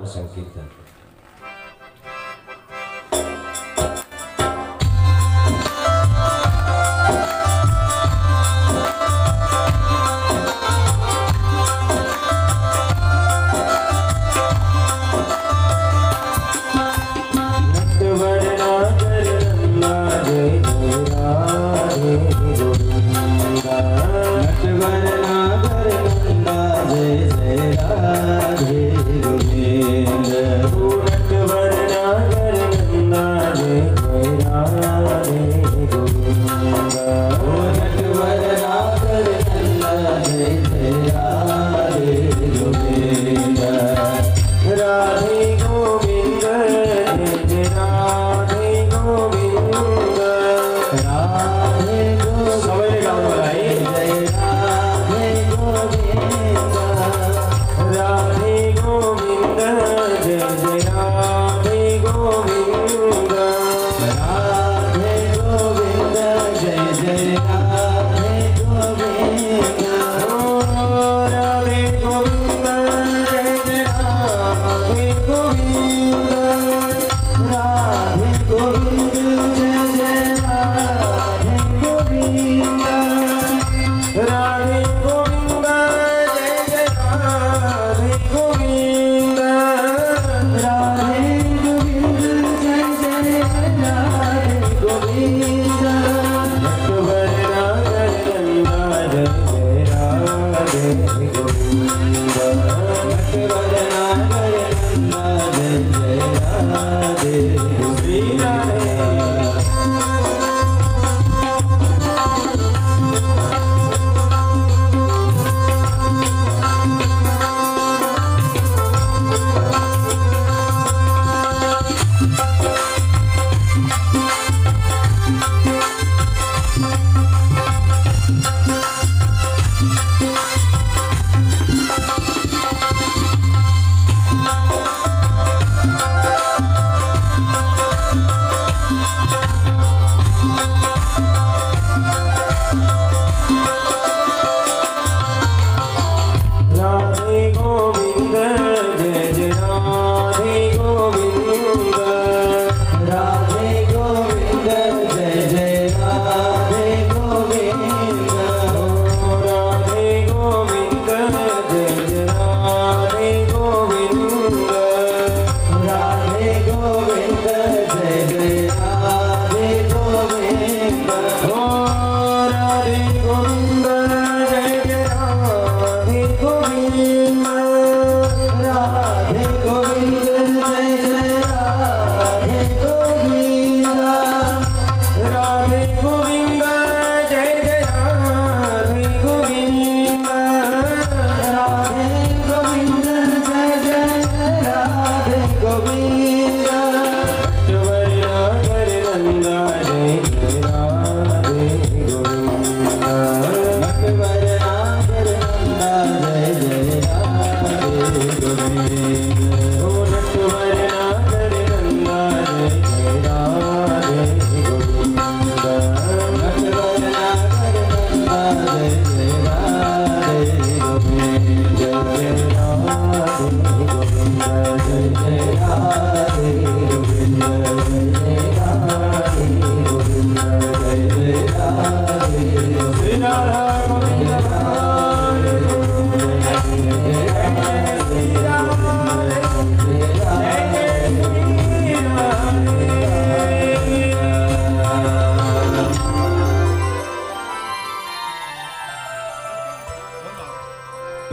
संकीर्तन।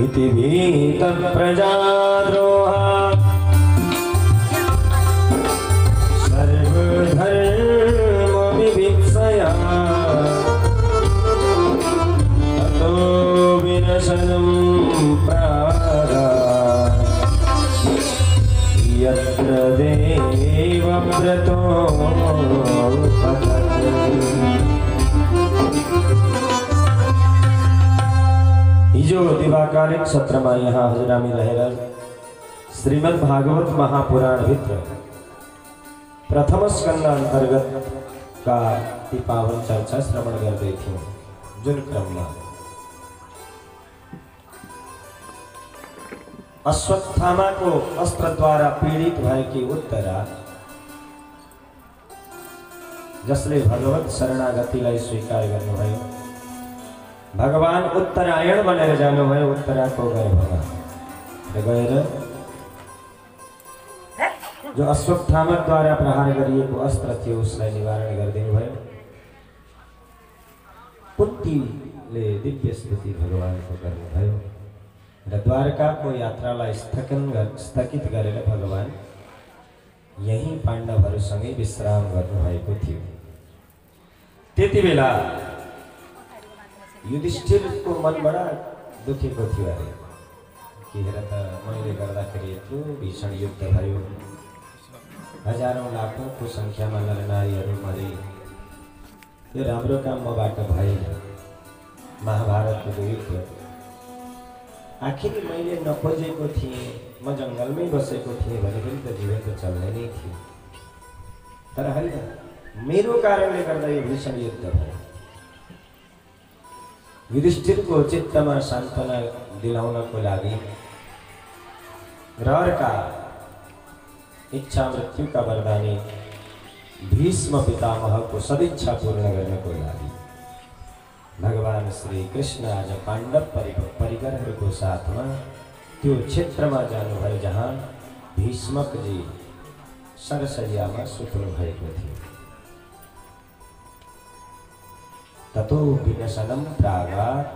इति भीत प्रजाद्रोह सर्वधर्म विभिक्षया ततो विनशनं प्रागा यत्र देवव्रतो जो दिवाकालिक सत्र में यहाँ हजरा में रहेगा श्रीमद् भागवत महापुराण भित्र प्रथम स्कंद अंतर्गत का पावन चर्चा श्रवण करते थे जुन क्रम में अश्वत्थामा को अस्त्र द्वारा पीड़ित भएकी उत्तरा जसले भगवत शरणागतिलाई स्वीकार गर्नुभयो, भगवान उत्तरायण बनेर जानुभयो उत्तराको गर्भमा र गएर जो अश्वत्थामा द्वारा प्रहार गरिएको अस्त्र थियो उसलाई निवारण गरिदिनु भयो। कुन्तीले दिव्य स्तुति भगवानको गर्नुभयो र द्वारकाको यात्रालाई स्थगित गरेर भगवान यही पाण्डवहरूसँगै विश्राम गर्नुभएको थियो। त्यति बेला युधिष्ठिरको मन बडा दुखेको थियो अरे कि हेर त मैले गर्दाखेरि यत्रो भीषण युद्ध भयो, हजारौं लाखौंको संख्यामा नरनारीहरू मरे, यो राम्रो काम मबाट भएन। महाभारतको युद्ध आखिर मैले नखोजेको थिएँ, म जङ्गलमै बसेको थिएँ भने पनि त जीवन त चल्दै नै थियो, तर होइन मेरो कारणले गर्दा यो भीषण युद्ध भयो। युधिष्ठिरको चित्तमा सान्त्वना दिलाउनको लागि र अर्का इच्छा मृत्युका वरदानी भीष्म पितामहको सदिच्छा पूर्ण गर्नको लागि भगवान श्री कृष्ण आज पाण्डव परिवारहरूको साथमा त्यो क्षेत्रमा जानुभयो जहाँ भीष्मकजी सरसैयामा सुत्नु भएको थियो। ततो विनशनं प्रागात्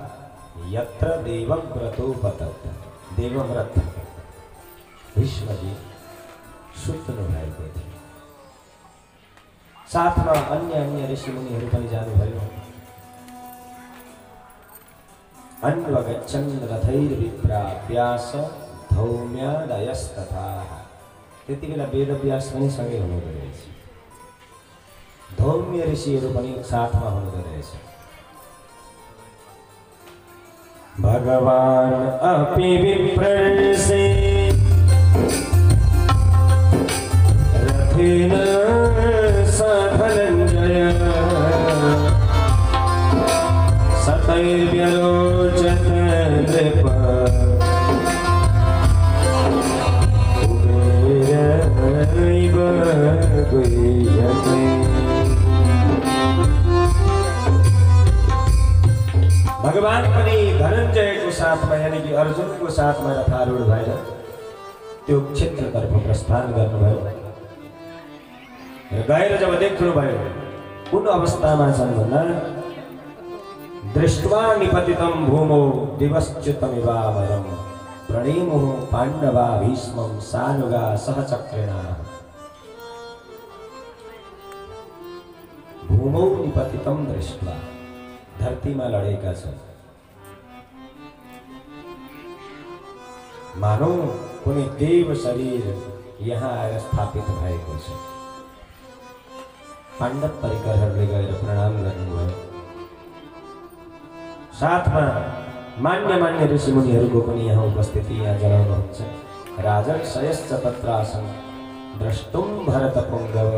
यत्र देवव्रतोपतत्, देवव्रत भीष्मजी सुत्नु भएको थियो। साथमा अन्य ऋषिमुनिहरू पनि जानुभयो। अन्वगच्छन् रथैर्विप्रा व्यास धौम्यादयस्तथा, त्यति बेला वेदव्यास पनि सँगै हुनुहुँदो रहेछ, धौम्य ऋषिहरू पनि साथमा हुनुहुँदो रहेछ। भगवान अपि विप्रसे रथेन सधनञ्जय सतैर्व्यरोचत नृप कुबेरैव गुह्यते। भगवान पनि धनञ्जयको साथमा यानी कि अर्जुनको साथमा रथारूढ भएर त्यो क्षेत्रतर्फ प्रस्थान गर्नुभयो। गएर जब देख्नुभयो कुन अवस्थामा छन् भन्दा दृष्ट्वा निपतितं भूमौ दिवश्च्युतमिवामरं प्रणेमुः पाण्डवा भीष्मं सानुगा सहचक्रेणा। भूमौ निपतितं दृष्ट्वा, धरतीमा लडेका छन्, मानौ कुनै देव शरीर यहाँ आएर स्थापित भएको छ। पाण्डव परिकरहरूले गएर प्रणाम गर्नुभयो। साथमा मान्य ऋषिमुनिहरूको पनि यहाँ उपस्थिति यहाँ जनाउनुहुन्छ। राजन शयश्च तत्रासन् द्रष्टुं भरतपुङ्गव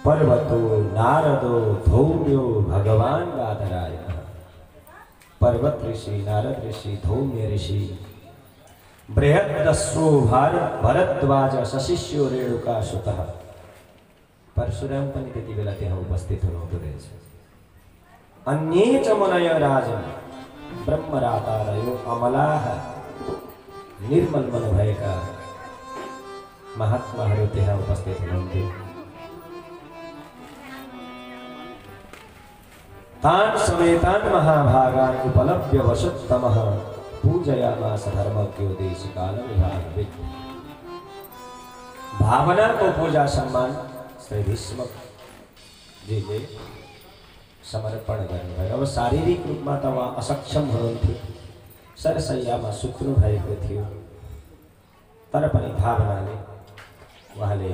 पर्वतो नारदो धौम्यो भगवान बादरायणः। पर्वत ऋषि, नारद ऋषि, धौम्य ऋषि, बृहद्दस्रो भरद्वाज सशिष्यो रेणुकासुतः, परशुराम पनि त्यति बेला त्यहाँ उपस्थित हुनुहुँदो रहेछ। अन्ये च मुनय राजन् ब्रह्मरातारयो अमलाः, निर्मल मन भएका महात्माहरू त्यहाँ उपस्थित हुनुहुन्थ्यो। तान् समेतान् महाभागान् उपलभ्य वसुत्तमः पूजयामास धर्मज्ञो देशकालविभागवित्। भावना को पूजा सम्मान श्री भीष्म जीले समर्पण गर्नुभयो। अब शारीरिक रूपमा त उहाँ असक्षम हुनुहुन्थ्यो, सरसैयामा सुत्नु भएको थियो, तर पनि भावनाले उहाँले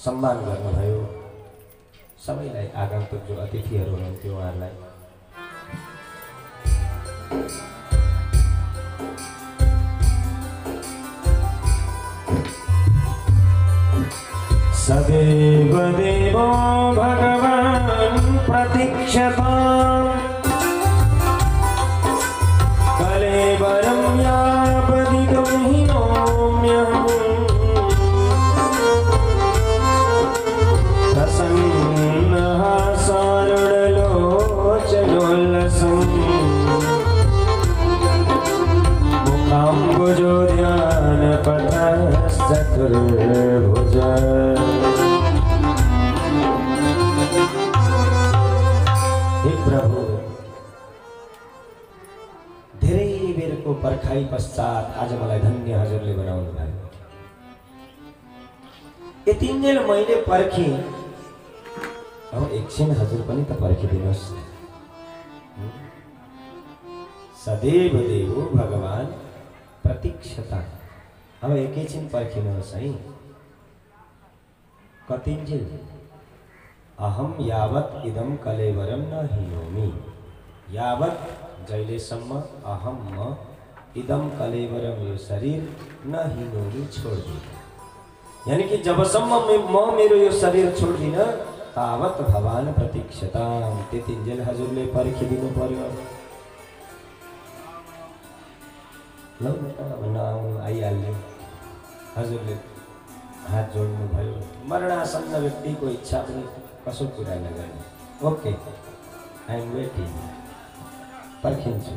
सम्मान गर्नुभयो। सबैलाई आगन्तुक जो अतिथिहरू हुनुहुन्थ्यो उहाँहरूलाई सदैव देवो भगवान् प्रतीक्षताम् कलेवरं यावदि पथश्चतुर्भुज हे प्रभु धेरै बेरको पर्खाइ पश्चात आज मलाई धन्य हजुरले बनाउनु भयो। यतिन्जेल मैले पर्खेँ, अब एकछिन हजुर पनि त पर्खिदिनुहोस्। सदैव देवो भगवान प्रतीक्षता। अब एकैछिन पर्खिनुहोस् है। कतिन्जेल अहम यावत इदम कलेवरम न हिनोमि। यावत जहिलेसम्म अहम म इदम कलेवरम यो शरीर न हिनोमि छोड्दिन। यानी कि जबसम्म म मेरो यो शरीर छोड्दिन तावत भगवान प्रतीक्षता। त्यतिन्जेल हजुरले पर्खिदिनु पर्यो। ल आइहाल्यो। हजुरले हात जोड्नु भयो। मरणासन्न व्यक्तिको इच्छा पनि कसो कुरा नगर्ने। Okay I am waiting. पर्खिन्छु।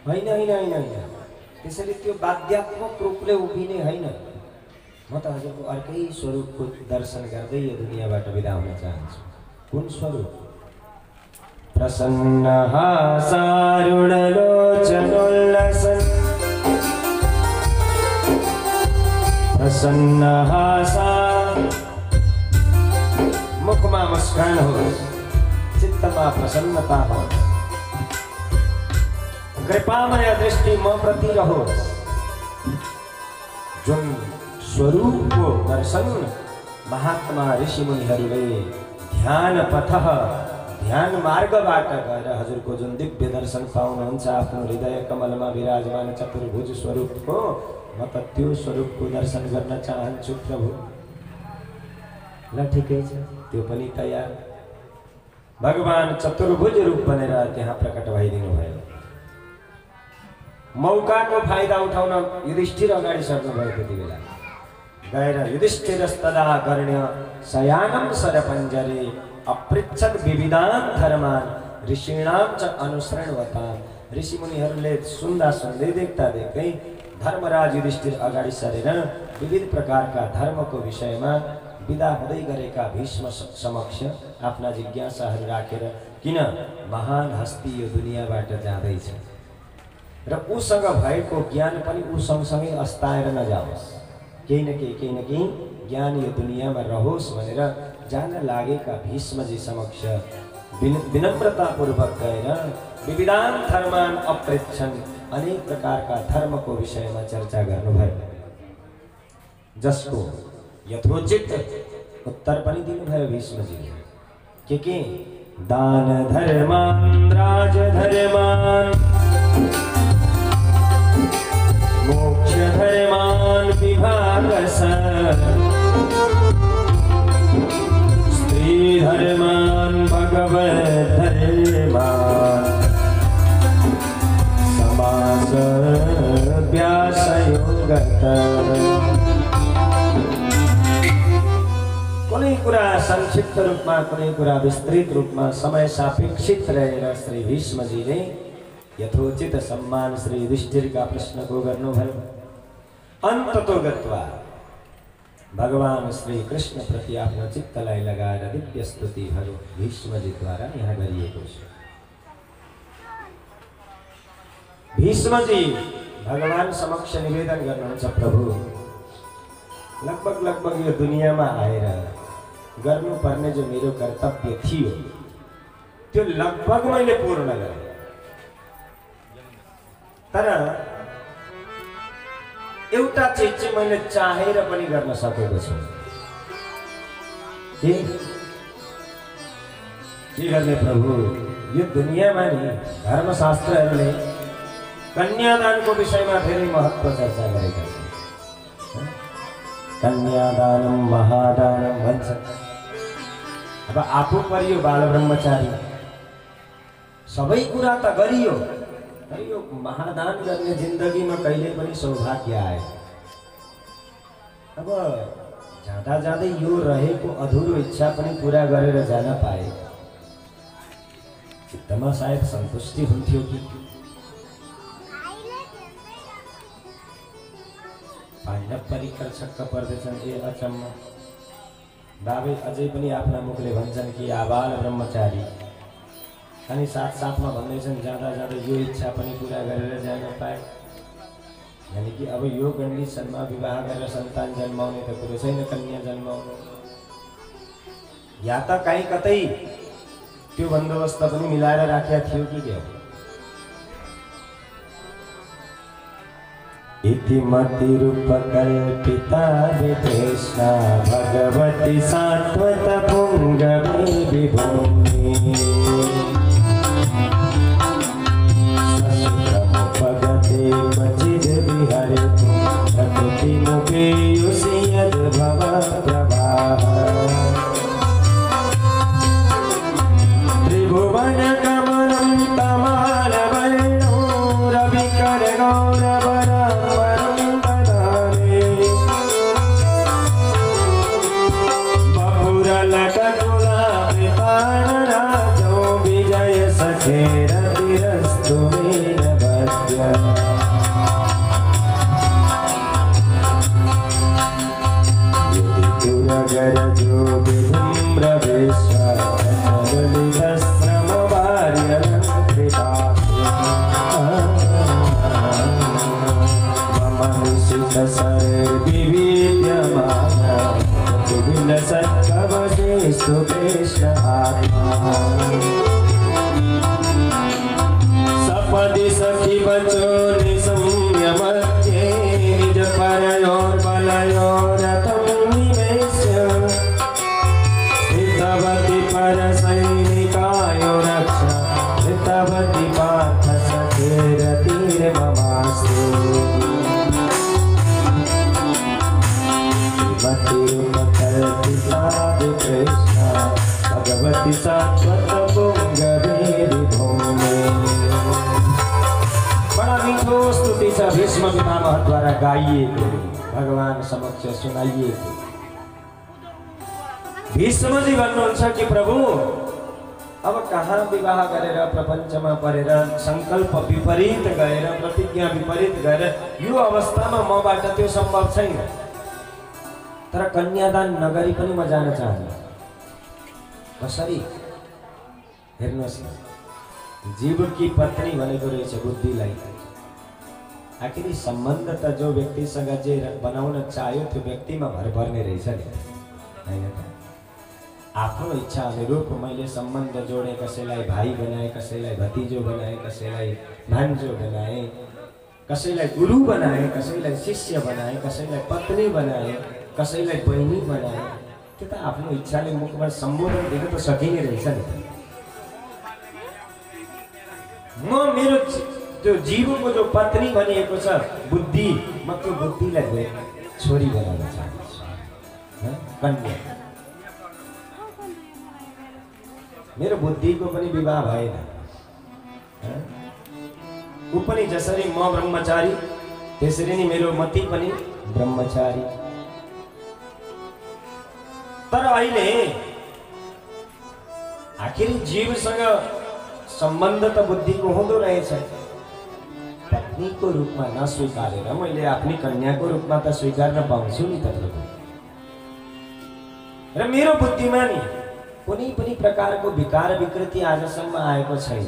होइन होइन होइन होइन त्यसरी त्यो बाध्यात्मक रूपले उभिने होइन। म त हजुरको अर्कै स्वरूपको दर्शन गर्दै यो दुनियाँबाट बिदा हुन चाहन्छु। कुन स्वरूप? प्रसन्न हासारुणलोचनोल्लासन प्रसन्न हासा। मुखमा मुस्कान होस्, चित्तमा प्रसन्नता होस्, कृपामय दृष्टि म प्रति रहोस्। जुन स्वरूपको दर्शन महात्मा ऋषि मुनिहरूले ध्यान पथ ध्यान मार्गबाट गएर हजुरको जुन दिव्य दर्शन पाउनुहुन्छ आफ्नो हृदय कमलमा विराजमान चतुर्भुज स्वरूपको, म त त्यो स्वरूपको दर्शन गर्न चाहन्छु प्रभु। ल ठिकै छ, त्यो पनि तयार। भगवान चतुर्भुज रूप बनेर त्यहाँ प्रकट भइदिनु भयो। मौकाको फाइदा उठाउन युधिष्ठिर अगाडि सर्नु भयो। त्यति बेला गएर युधिष्ठिरस्तदा गर्ण्य शयानं सरपञ्जरे अपृच्छद विविधान धर्मान ऋषीणाम च अनुसरणवताम। ऋषि मुनिहरूले सुन्दा सुन्दै देख्दा देख्दै धर्मराज युधिष्ठिर अगाडि सरेर विविध प्रकारका धर्मको विषयमा विदा हुँदै गरेका भीष्म समक्ष आफ्ना जिज्ञासाहरू राखेर, किन महान हस्ती यो दुनियाँबाट जाँदैछ र उसँग भएको ज्ञान पनि ऊ सँगसँगै अस्ताएर नजाओस्, केही न केही ज्ञान यो दुनियाँमा रहोस् भनेर जान लागेका भीष्मजी समक्ष विनम्रतापूर्वक गएर विविधान धर्मान अपृच्छन्, अनेक प्रकारका धर्मको विषयमा चर्चा गर्नुभयो। जसको यथोचित उत्तर पनि दिनुभयो भीष्मजीले। के दान धर्मान राज धर्मान मोक्ष धर्मान विभागस स्त्री धर्मान भगवत धर्मान समास व्यासयोगत। कुनै कुरा संक्षिप्त रूपमा, कुनै कुरा विस्तृत रूपमा समय सापेक्षित रहेर श्री भीष्मजीले यथोचित सम्मान श्री युधिष्ठिरका प्रश्नको गर्नुभयो। अन्ततो गत्वा भगवान श्री कृष्ण प्रति आफ्नो चित्तलाई लगाएर दिव्य स्तुतिहरू भीष्मजीद्वारा यहाँ गरिएको छ। भीष्मजी भगवान समक्ष निवेदन गर्नुहुन्छ, प्रभु लगभग यो दुनियाँमा आएर गर्नुपर्ने जो मेरो कर्तव्य थियो त्यो लगभग मैले पूर्ण गरेँ, तर एउटा चीज चाहिँ मैले चाहेर पनि गर्न सकेको छु। के गर्ने प्रभु? यो दुनियाँमा नि धर्मशास्त्रहरूले कन्यादानको विषयमा धेरै महत्त्व चर्चा गरेका छन्। कन्यादानम महादानम भन्छ। अब आफू परियो बाल ब्रह्मचारी, सबै कुरा त गरियो, तर यो महादान गर्ने जिन्दगीमा कहिले पनि सौभाग्य आए। अब जाँदा जाँदै यो रहेको अधुरो इच्छा पनि पूरा गरेर जान पाए चित्तमा सायद सन्तुष्टि हुन्थ्यो कि। पाण्डव परिकर छक्क पर्दैछन्। ए अचम्म, बाबे अझै पनि आफ्ना मुखले भन्छन् कि आबाल ब्रह्मचारी, अनि साथसाथमा भन्दैछन् जाँदा जाँदा यो इच्छा पनि पुरा गरेर जान पाए। यानि कि अब यो कन्डिसनमा विवाह गरेर सन्तान जन्माउने त कुरो छैन, कन्या जन्माउनु, या त काहीँ कतै त्यो बन्दोबस्त पनि मिलाएर राखेका थियो कि के? इति मतिरूपकल्पिता विदेशा भगवती सात्वत पुंगवी विभूमि ससुरमुपगते क्वचिद् विहरतु प्रकृतिमुपेयुषि यद्भव प्रवाहः त्रिभुवनकमलं तमालवर्णो रविकरगौरवराम्बरं ददाने बपुरलककुलावृतानराजो विजयसखेरतिरस्तु वीरभद्र युधितुरगरजो विधुम्रवेशा सपदि सखी बचो निसंयमत्ये निज परयोर्बलयोरतं निवेश्य हितवति परसैनिकायो रक्षा हितवति पार्थ सखेरतिर्ममास्तु मतिरूपकल्पिता विकृष्णा भगवती सात्वत पुंगवी विभूमि। बड़ा मीठो स्तुति छ भीष्म पितामह द्वारा गाइएको, भगवान समक्ष सुनाइएको। भीष्मजी भन्नुहुन्छ कि प्रभु अब कहाँ विवाह गरेर प्रपञ्चमा परेर संकल्प विपरीत गएर प्रतिज्ञा विपरीत गएर यो अवस्थामा मबाट त्यो सम्भव छैन। तर कन्यादान नगरी पनि म जान चाहन्छु। कसरी? हेर्नुहोस्, जीवकी पत्नी भनेको रहेछ बुद्धिलाई। आखिरी सम्बन्ध त जो व्यक्तिसँग जे बनाउन चाह्यो त्यो व्यक्तिमा भर पर्ने रहेछ नि, हैन त? आफ्नो इच्छा अनुरूप मैले सम्बन्ध जोडे, कसैलाई भाइ बनाए, कसैलाई भतिजो बनाए, कसैलाई भान्जो बनाए, कसैलाई गुरु बनाए, कसैलाई शिष्य बनाए, कसैलाई पत्नी बनाए, कसैलाई बहिनी बनाए। त्यो त आफ्नो इच्छाले मुखमा सम्बोधन दिन त सकिने रहेछ नि। म मेरो त्यो जीवको जो पत्नी भनिएको छ बुद्धि, म त्यो बुद्धिलाई छोरी बनाउन चाहन्छु, कन्या। मेरो बुद्धिको पनि विवाह भएन। ऊ पनि जसरी म ब्रह्मचारी त्यसरी नै मेरो मति पनि ब्रह्मचारी। तर अहिले आखिर जीवसँग सम्बन्ध त बुद्धिको हुँदो रहेछ। पत्नीको रूपमा नस्वीकारेर मैले आफ्नी कन्याको रूपमा त स्वीकार्न पाउँछु नि त प्रभु। र मेरो बुद्धिमा नि कुनै पनि प्रकारको विकार विकृति आजसम्म आएको छैन।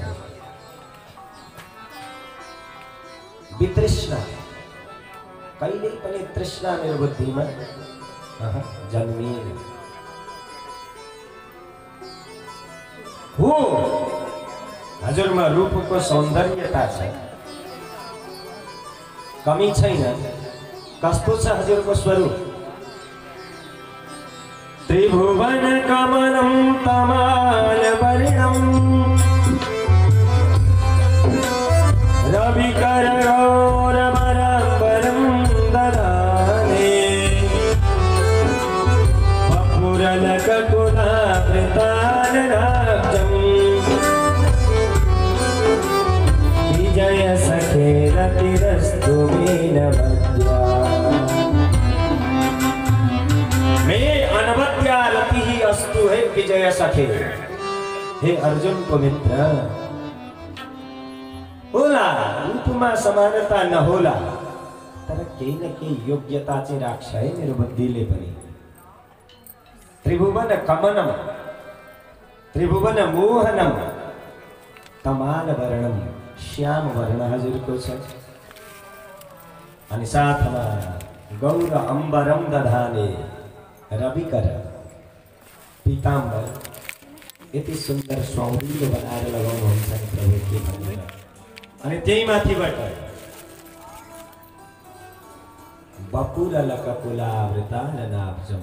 वितृष्णा, कहिल्यै पनि तृष्णा मेरो बुद्धिमा जन्मिएन। हो, हजुरमा रूपको सौन्दर्यता छ, कमी छैन। कस्तो छ हजुरको स्वरूप? त्रिभुवन कमलं तमालवर्णं रविकरगौरवराम्बरं ददाने वपुरलककुलावृतानराब्जं विजयसखेरतिरस्तु वीरभद्रा। अनवद्यारति ही अस्तु है विजय सखे। हे अर्जुन को मित्र, होला रूपमा समानता न होला तर केही न केही योग्यता चाहिँ राख्छ है मेरो बुद्धिले पनि। त्रिभुवन कमनम त्रिभुवन मोहनम तमाल वर्णम श्याम वर्ण हजुरको छ। अनि साथमा गौर अम्बरम दधाने रविकर पीताम्बर यति सुन्दर सौन्दर्य बनाएर लगाउनुहुन्छ नि प्रभु के भनेर। अनि त्यही माथिबाट बपुल लकपुलावृता नाभजम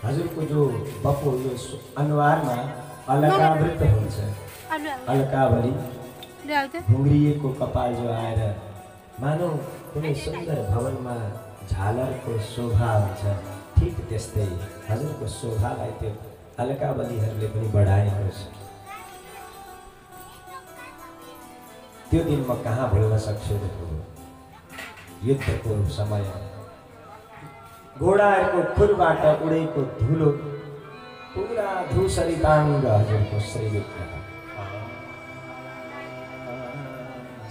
हजुरको जो बपु यो अनुहारमा अलकावृत हुन्छ, अलकावली घुङ्रिएको कपाल जो आएर मानौ कुनै सुन्दर भवनमा झालरको शोभा हुन्छ, ठिक त्यस्तै हजुरको शोभालाई त्यो अलकावलीहरूले पनि बढाएको छ। त्यो दिन म कहाँ भुल्न सक्छु देखो, युद्धको समय घोडाहरूको खुरबाट उडेको धुलो पुरा धूसरिताङ्ग हजुरको श्रीविग्रह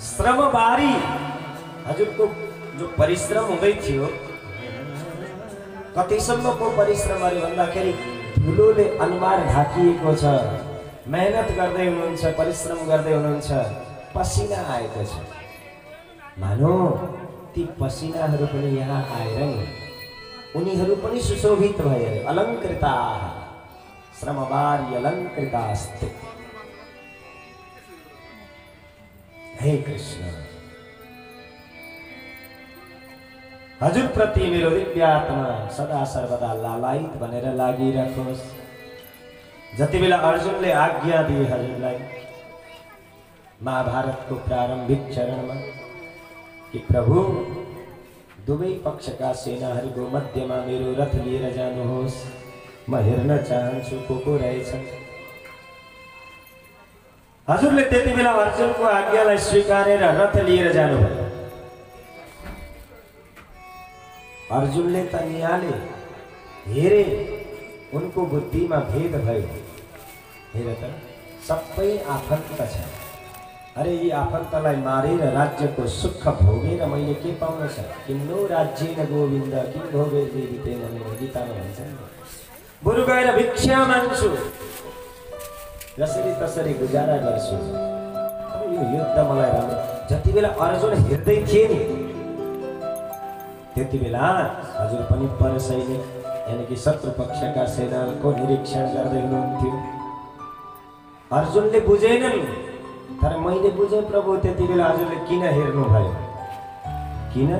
श्रमबारी हजुरको जो परिश्रम हुँदै थियो कतिसम्मको परिश्रम अरे भन्दाखेरि धुलोले अनुहार ढाकिएको छ, मेहनत गर्दै हुनुहुन्छ, परिश्रम गर्दै हुनुहुन्छ, पसिना आएको छ। मानो ती पसिनाहरू पनि यहाँ आएर नि उनीहरू पनि सुशोभित भए, अलङ्कृता श्रमबारी अलङ्कृतास्ते। हे कृष्ण हजुर प्रति मेरो दिव्यात्मा सदा सर्वदा लालायित बनेर लागिरहोस्। जति बेला अर्जुनले आज्ञा दिए हजुरलाई महाभारतको प्रारम्भिक चरणमा कि प्रभु दुवै पक्षका सेनाहरूको मध्यमा मेरो रथ लिएर जानुहोस्, म हेर्न चाहन्छु को रहेछन्। हजुरले त्यति बेला अर्जुनको आज्ञालाई स्वीकारेर रथ लिएर जानुभयो। अर्जुनले त निहाले हेरे, उनको बुद्धिमा भेद भयो। हेर त सबै आफन्त छ, अरे यी आफन्तलाई मारेर राज्यको सुख भोगेर मैले के पाउन छ? किन्नो राज्येन गोविन्द किन भोगे जीवितेन मेरो गीतामा भन्छ नि, बरु गएर भिक्षा माग्छु, जसरी तसरी गुजारा गर्छु। अब यो युद्ध मलाई राम्रो। जति बेला अर्जुन हेर्दै थिए नि त्यति बेला हजुर पनि परसैनिक यानी कि शत्रु पक्षका सेनाको निरीक्षण गर्दै हुनुहुन्थ्यो। अर्जुनले बुझेनन्, तर मैले बुझेँ प्रभु। त्यति बेला हजुरले किन हेर्नु भयो? किन?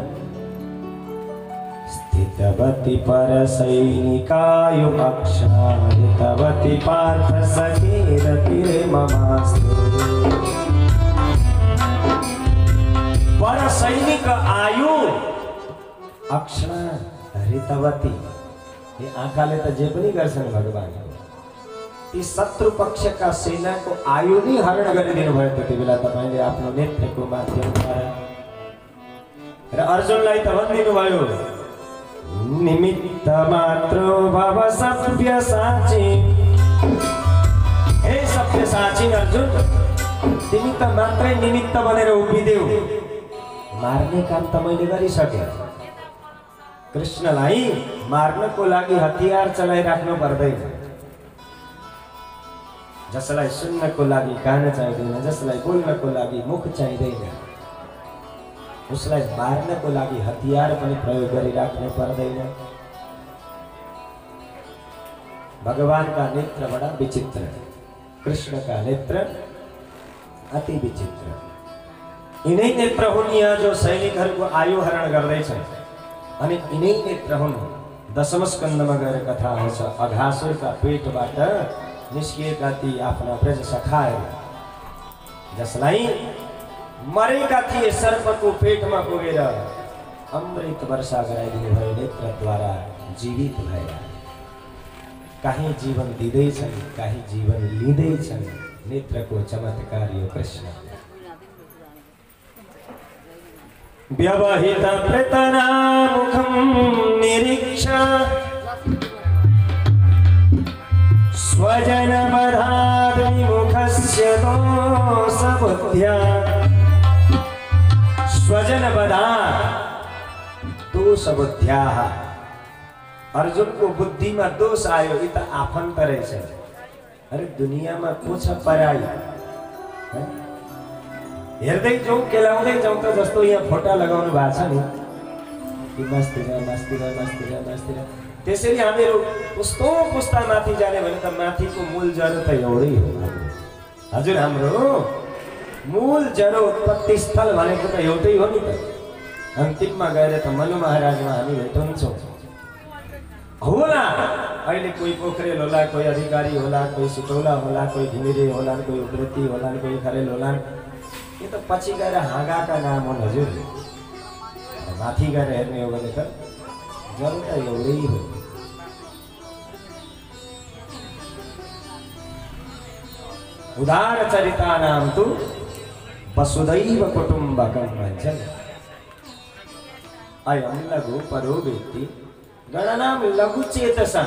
स्थितवती परसैनिकायु अक्षारितवती पार्थ सखेरतिरे ममास्तु। परसैनिक आयु अक्षणा ऋतवती, ये आँखाले त जे पनि गर्छन् भगवान। ती शत्रु पक्षका सेनाको आयु नै हरण गरिदिनु भयो त्यति बेला तपाईँले आफ्नो नेत्रको माध्यमद्वारा। र अर्जुनलाई त भनिदिनु भयो निमित्त मात्रो भव सव्यसाची। हे सव्यसाची अर्जुन, तिमी त मात्रै निमित्त बनेर उभिदेऊ, मार्ने काम त मैले गरिसकेँ। कृष्णलाई मार्नको लागि हतियार चलाइराख्नु पर्दैन। जसलाई सुन्नको लागि कान चाहिँदैन, जसलाई बोल्नको लागि मुख चाहिँदैन, उसलाई मार्नको लागि हतियार पनि प्रयोग गरिराख्नु पर्दैन। भगवानका नेत्र बडा विचित्र, कृष्णका नेत्र अति विचित्र। यिनै नेत्र हुन् यहाँ जो सैनिकहरूको आयु हरण गर्दैछन्। अनि यिनै नेत्र हुन् दशम स्कन्धमा गएर कथा आउँछ, अघासुरका पेटबाट निस्किएका ती आफ्ना ब्रज सखाहरू, जसलाई मरेका थिए सर्पको पेटमा पुगेर अमृत वर्षा गराइदिनु भयो नेत्रद्वारा जीवित भएर। काहीँ जीवन दिँदैछन्, काहीँ जीवन लिँदैछन्। नेत्रको चमत्कार यो कृष्ण। व्यवहित प्रतनामुखं निरीक्ष्य स्वजनवधाद्विमुखस्य दोषबुद्ध्या। स्वजनवधात् दोष बुद्ध्याः अर्जुन को बुद्धि में दोष आयो इ त आफन्त रहेछ। अरे दुनिया में को छ पराई हेर्दै जाउँ केलाउँदै जाउँ त जस्तो यहाँ फोटा लगाउनु भएको छ नि कि मस्तिर त्यसरी हामीहरू कस्तो पुस्ता माथि जाने भने त माथिको मूल जरो त एउटै हो। हजुर हाम्रो मूल जरो उत्पत्ति स्थल भनेको त एउटै हो नि त। अन्तिममा गएर त मनु महाराजमा हामी भेटन्छौँ होला। अहिले कोही पोखरेल होला, कोही अधिकारी होला, कोही सुटौला होला, कोही घिमिरे होला, कोही उप्रेती होला, कोही खरेल होला। ये त पछि गएर हाँगाका नाम हुन् हजुर। माथि गएर हेर्ने हो भने त जरो त एउटै हो। उदार चरिता नाम तु वसुदैव कुटुम्बकम भन्छन्। अयम लघु परो व्यक्ति गणनाम लघु चेतसा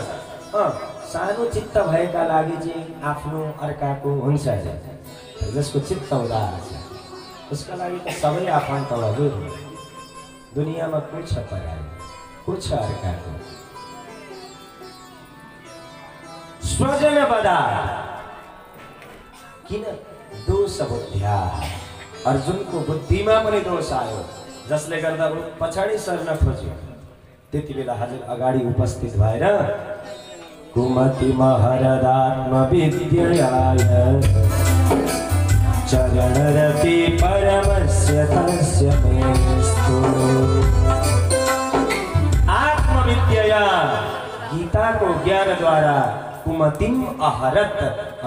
सानो चित्त भएका लागि चाहिँ आफ्नो अर्काको हुन्छ जसको चित्त उदार छ उसका लागि त सबै आफन्त हजुर। दुनियामा को छ पराई, को छ अर्काको। स्वजन बदा किन दोष बुद्ध्याः अर्जुनको बुद्धिमा पनि दोष आयो जसले गर्दा उ पछाडि सर्न खोज्यो। त्यति बेला हजुर अगाडि उपस्थित भएर कुमति महरदात्म विद्याय चरणरति परमस्य तस्य मेस्तु। आत्मविद्या गीता को ज्ञान द्वारा कुमतिम अहरत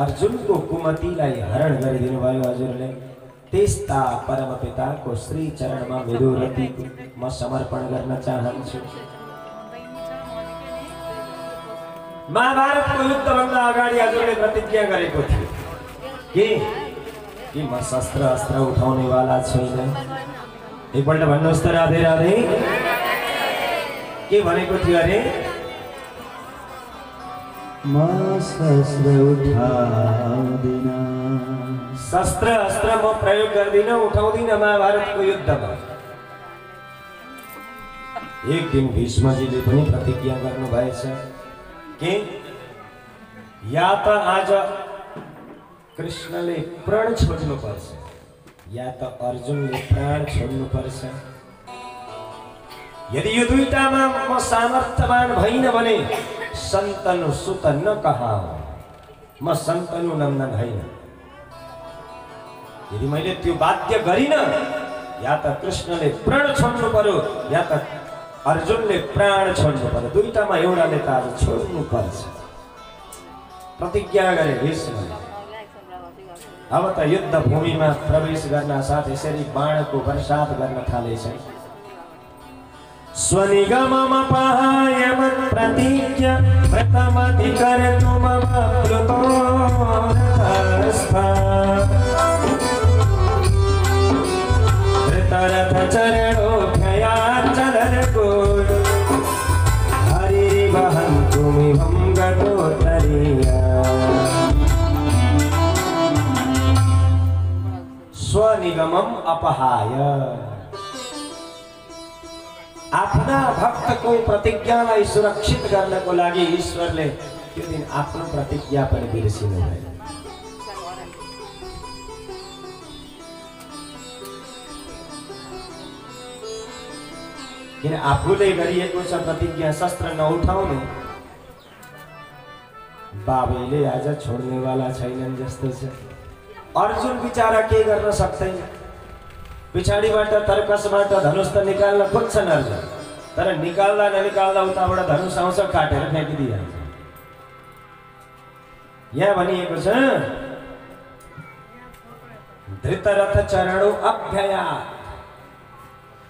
अर्जुन को कुमतिलाई हरण गरिदिनु भयो हजुरले। त्यस्ता परम पिता को श्री चरणमा मेरो रति म समर्पण गर्न चाहन्छु। महाभारतको युद्धभन्दा अगाडि हजुरले प्रतिज्ञा गरेको थियो कि म शस्त्र अस्त्र उठाउने वाला छैन। एकपल्ट भन्नुहोस् त राधे राधे। के भनेको थियो अरे? म शस्त्र उठाउँदिन, शस्त्र अस्त्र म प्रयोग गर्दिन, उठाउँदिन महाभारतको युद्धमा। एक दिन भीष्मजीले पनि प्रतिज्ञा गर्नु भएछ कि या त आज कृष्णले प्राण छोड्नु पर्छ या त अर्जुनले प्राण छोड्नु पर्छ। यदि यो दुईटामा म सामर्थ्यवान भइन भने सन्तनु सुत न कहाँ म सन्तनु नन्दन होइन। यदि मैले त्यो बाध्य गरिन या त कृष्णले प्राण छोड्नु पर्यो या त अर्जुनले प्राण छोड्नु पर्यो। दुईटामा एउटाले त आज छोड्नु पर्छ प्रतिज्ञा गरे भीष्मले। अब त युद्ध भूमिमा प्रवेश गर्न साथ यसरी बाणको वर्षात गर्न थालेछन्। स्वनिगममपहाय मत्प्रतिज्ञा व्रतमधिकर्तुमप्लुतो रथस्था धृतरथचरणोऽभ्ययाचलर्को हरिर्वहन्तुमिमं गतोत्तरीया। स्वनिगमम अपहाय आफ्ना भक्तको प्रतिज्ञालाई सुरक्षित गर्नको लागि ईश्वरले त्यो दिन आफ्नो प्रतिज्ञा पनि बिर्सिनु भयो। किन आफूले गरिएको छ प्रतिज्ञा शस्त्र नउठाउने। बाबैले आज छोड्नेवाला छैनन् जस्तो छ। अर्जुन बिचारा के गर्न सक्दैन। पिछाडीबाट तर्कसबाट धनुष त निकाल्न खोज्छन् अर्जुन, तर निकाल्दा ननिकाल्दा उताबाट धनुष आउँछ काटेर फ्याँकिदिइहाल्छ। यहाँ भनिएको छ धृतरथ चरणो अभ्ययात्।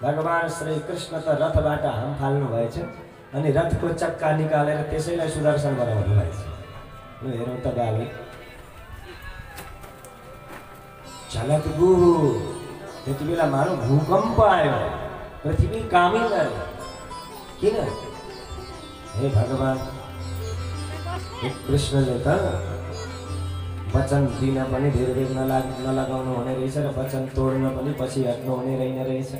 भगवान श्री कृष्ण त रथबाट हाम फाल्नु भएछ अनि रथको चक्का निकालेर त्यसैलाई सुदर्शन बनाउनु भएछ। ल हेरौँ त बाबु झलकबु त्यति बेला मानव भूकम्प आयो, पृथ्वी कामै गयो। किन? हे भगवान कृष्णले त वचन दिन पनि धेरै बेर नलगाउनु हुने रहेछ र वचन तोड्न पनि पछि हट्नु हुने रहेन रहेछ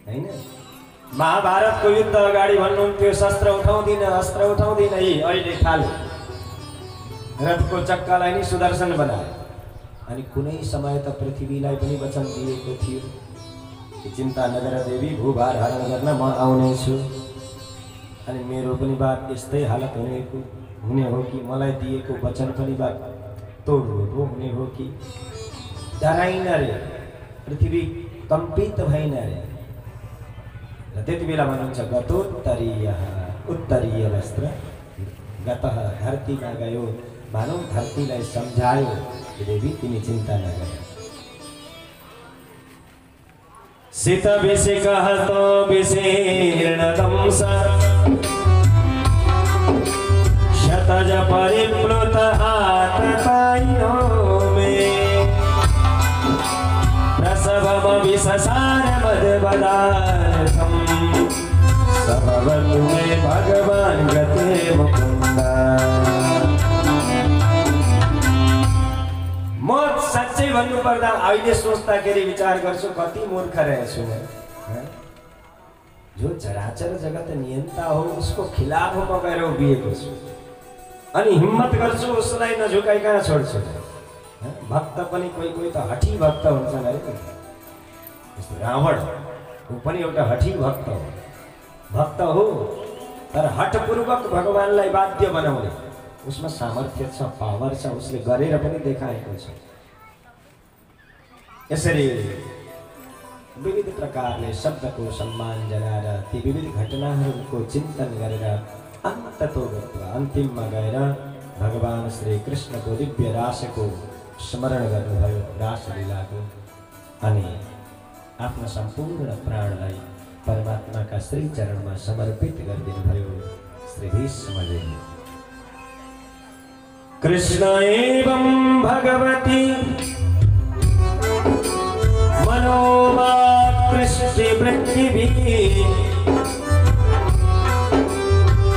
हैन। महाभारतको युद्ध अगाडि भन्नुहुन्थ्यो शस्त्र उठाउँदिन अस्त्र उठाउँदिन यी अहिले थाले रथको चक्कालाई नि सुदर्शन बनाए अनि कुनै समय त पृथ्वीलाई पनि वचन दिएको थियो चिन्ता नगर देवी भूभार हरण गर्न म आउने छु अनि मेरो पनि बात यस्तै हालत हुने हो कि मलाई दिएको वचन पनि बात तोड्नु हुने हो कि डराइन रे पृथ्वी कम्पित भएन रे र त्यति बेला भन्नुहुन्छ गतोत्तरीय उत्तरीय वस्त्र गतः धरतीमा गयो मानव धरतीलाई सम्झायो देवी तिमी चिन्ता नगर शीत विषिकः तो विशीर्ण दंस शतज परिप्लुत आततायो मे प्रसवम विससार मदबदार्थम सबवतु मे भगवान गते मुकुंदा म साँच्चै भन्नुपर्दा अहिले सोच्दाखेरि विचार गर्छु कति मूर्ख रहेछु म जो चराचर जगत नियन्ता हो उसको खिलाफ म गएर उभिएको छु अनि हिम्मत गर्छु उसलाई नझुकाइकन छोड्छु भक्त पनि कोही त हठी भक्त हुन्छन् है जस्तो रावण ऊ पनि एउटा हठी भक्त हो तर हठपूर्वक भगवानलाई बाध्य बनाउने उसमा सामर्थ्य छ पावर छ उसले गरेर पनि देखाएको छ यसरी विविध प्रकारले शब्दको सम्मान जनाएर ती विविध घटनाहरूको चिन्तन गरेर अन्तिममा गएर भगवान श्री कृष्णको दिव्य रासको स्मरण गर्नुभयो रासलीलाको अनि आफ्नो सम्पूर्ण प्राणलाई परमात्माका श्री चरणमा समर्पित गरिदिनुभयो श्री भीष्मले कृष्ण एवं भगवती मनोवाक्कृष्टि वृत्तिभिः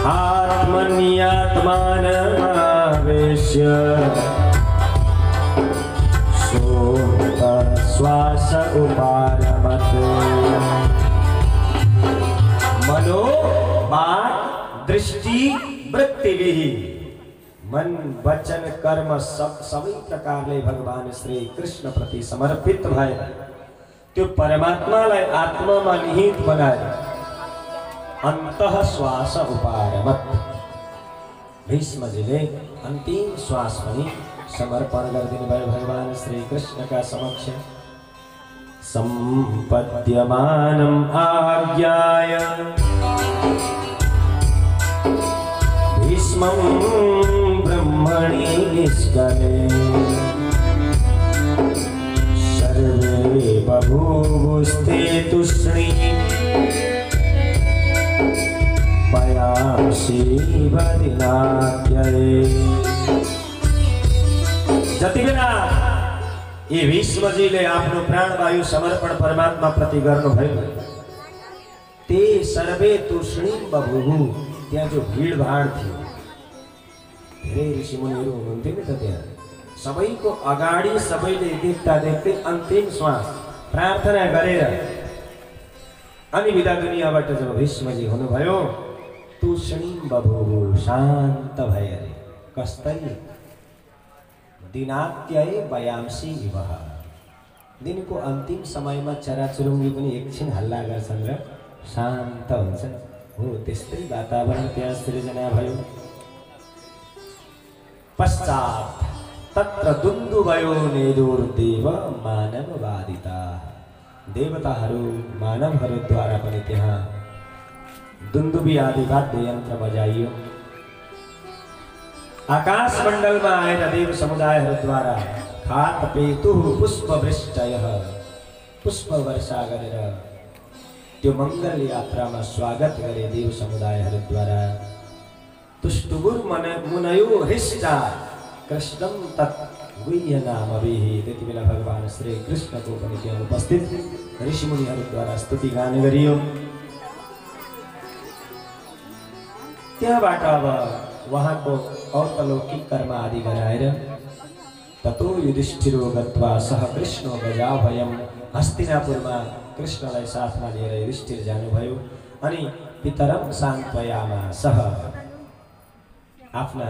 आत्मन्यात्मानमावेश्य श्वास उपारमत् मनो वाक् दृष्टि वृत्तिभिः मन वचन कर्म सबै प्रकारले भगवान श्री कृष्ण प्रति समर्पित भए त्यो परमात्मालाई आत्मामा निहित बनाए अंतः श्वास उपारमत् भीष्मजीले अंतिम श्वास पनि समर्पण गरिदिनु भयो भगवान श्री कृष्णका समक्ष सम्पद्यमानम् आज्ञाय भीष्मं ब्रह्मणि निष्कले सर्वे बभूवुस्ते तुष्णी पयांसि वदिनात्यये जति बेला यी भीष्मजीले आफ्नो प्राणवायु समर्पण परमात्मा प्रति गर्नुभयो ते सर्वे तुष्णी बभूवु त्यहाँ जो भीडभाड थियो धेरै ऋषिमुनिहरू हुनुहुन्थ्यो नि त त्यहाँ सबैको अगाडि सबैले देख्दा देख्दै अन्तिम श्वास प्रार्थना गरेर अनि विदा दुनियाँबाट जब भीष्मजी हुनुभयो तुष्णी बभूवु शान्त भए अरे कस्तै दिनात्यये वयांसी विवाह दिनको अन्तिम समयमा चराचुरुङ्गी पनि एकछिन हल्ला गर्छन् र शान्त हुन्छन् हो त्यस्तै वातावरण त्यहाँ सृजना भयो पश्चात तत्र दुन्दुभयो नेदुर्देव मानववादिता देवताहरू मानवहरूद्वारा पनि त्यहाँ दुन्दुबी आदि वाद्य यन्त्र बजाइयो आकाश मण्डलमा आएर देव समुदायहरूद्वारा खात पेतुः पुष्पवृष्टयः पुष्प वर्षा गरेर त्यो मङ्गल यात्रामा स्वागत गरे देव समुदायहरूद्वारा तुष्टुबुर मुनयो हृष्टा कृष्णं तत् गुह्य नामभिः त्यति बेला भगवान श्री कृष्णको पनि त्यहाँ उपस्थित ऋषिमुनिहरूद्वारा स्तुति गान गरियो त्यहाँबाट अब वहाँको औतलौकिक कर्म आदि गराएर ततो युधिष्ठिरो गत्वा सह कृष्णो गजाभयम् हस्तिनापुरमा कृष्णलाई साथमा लिएर युधिष्ठिर जानुभयो अनि पितरम सान्त्वयामासः आफ्ना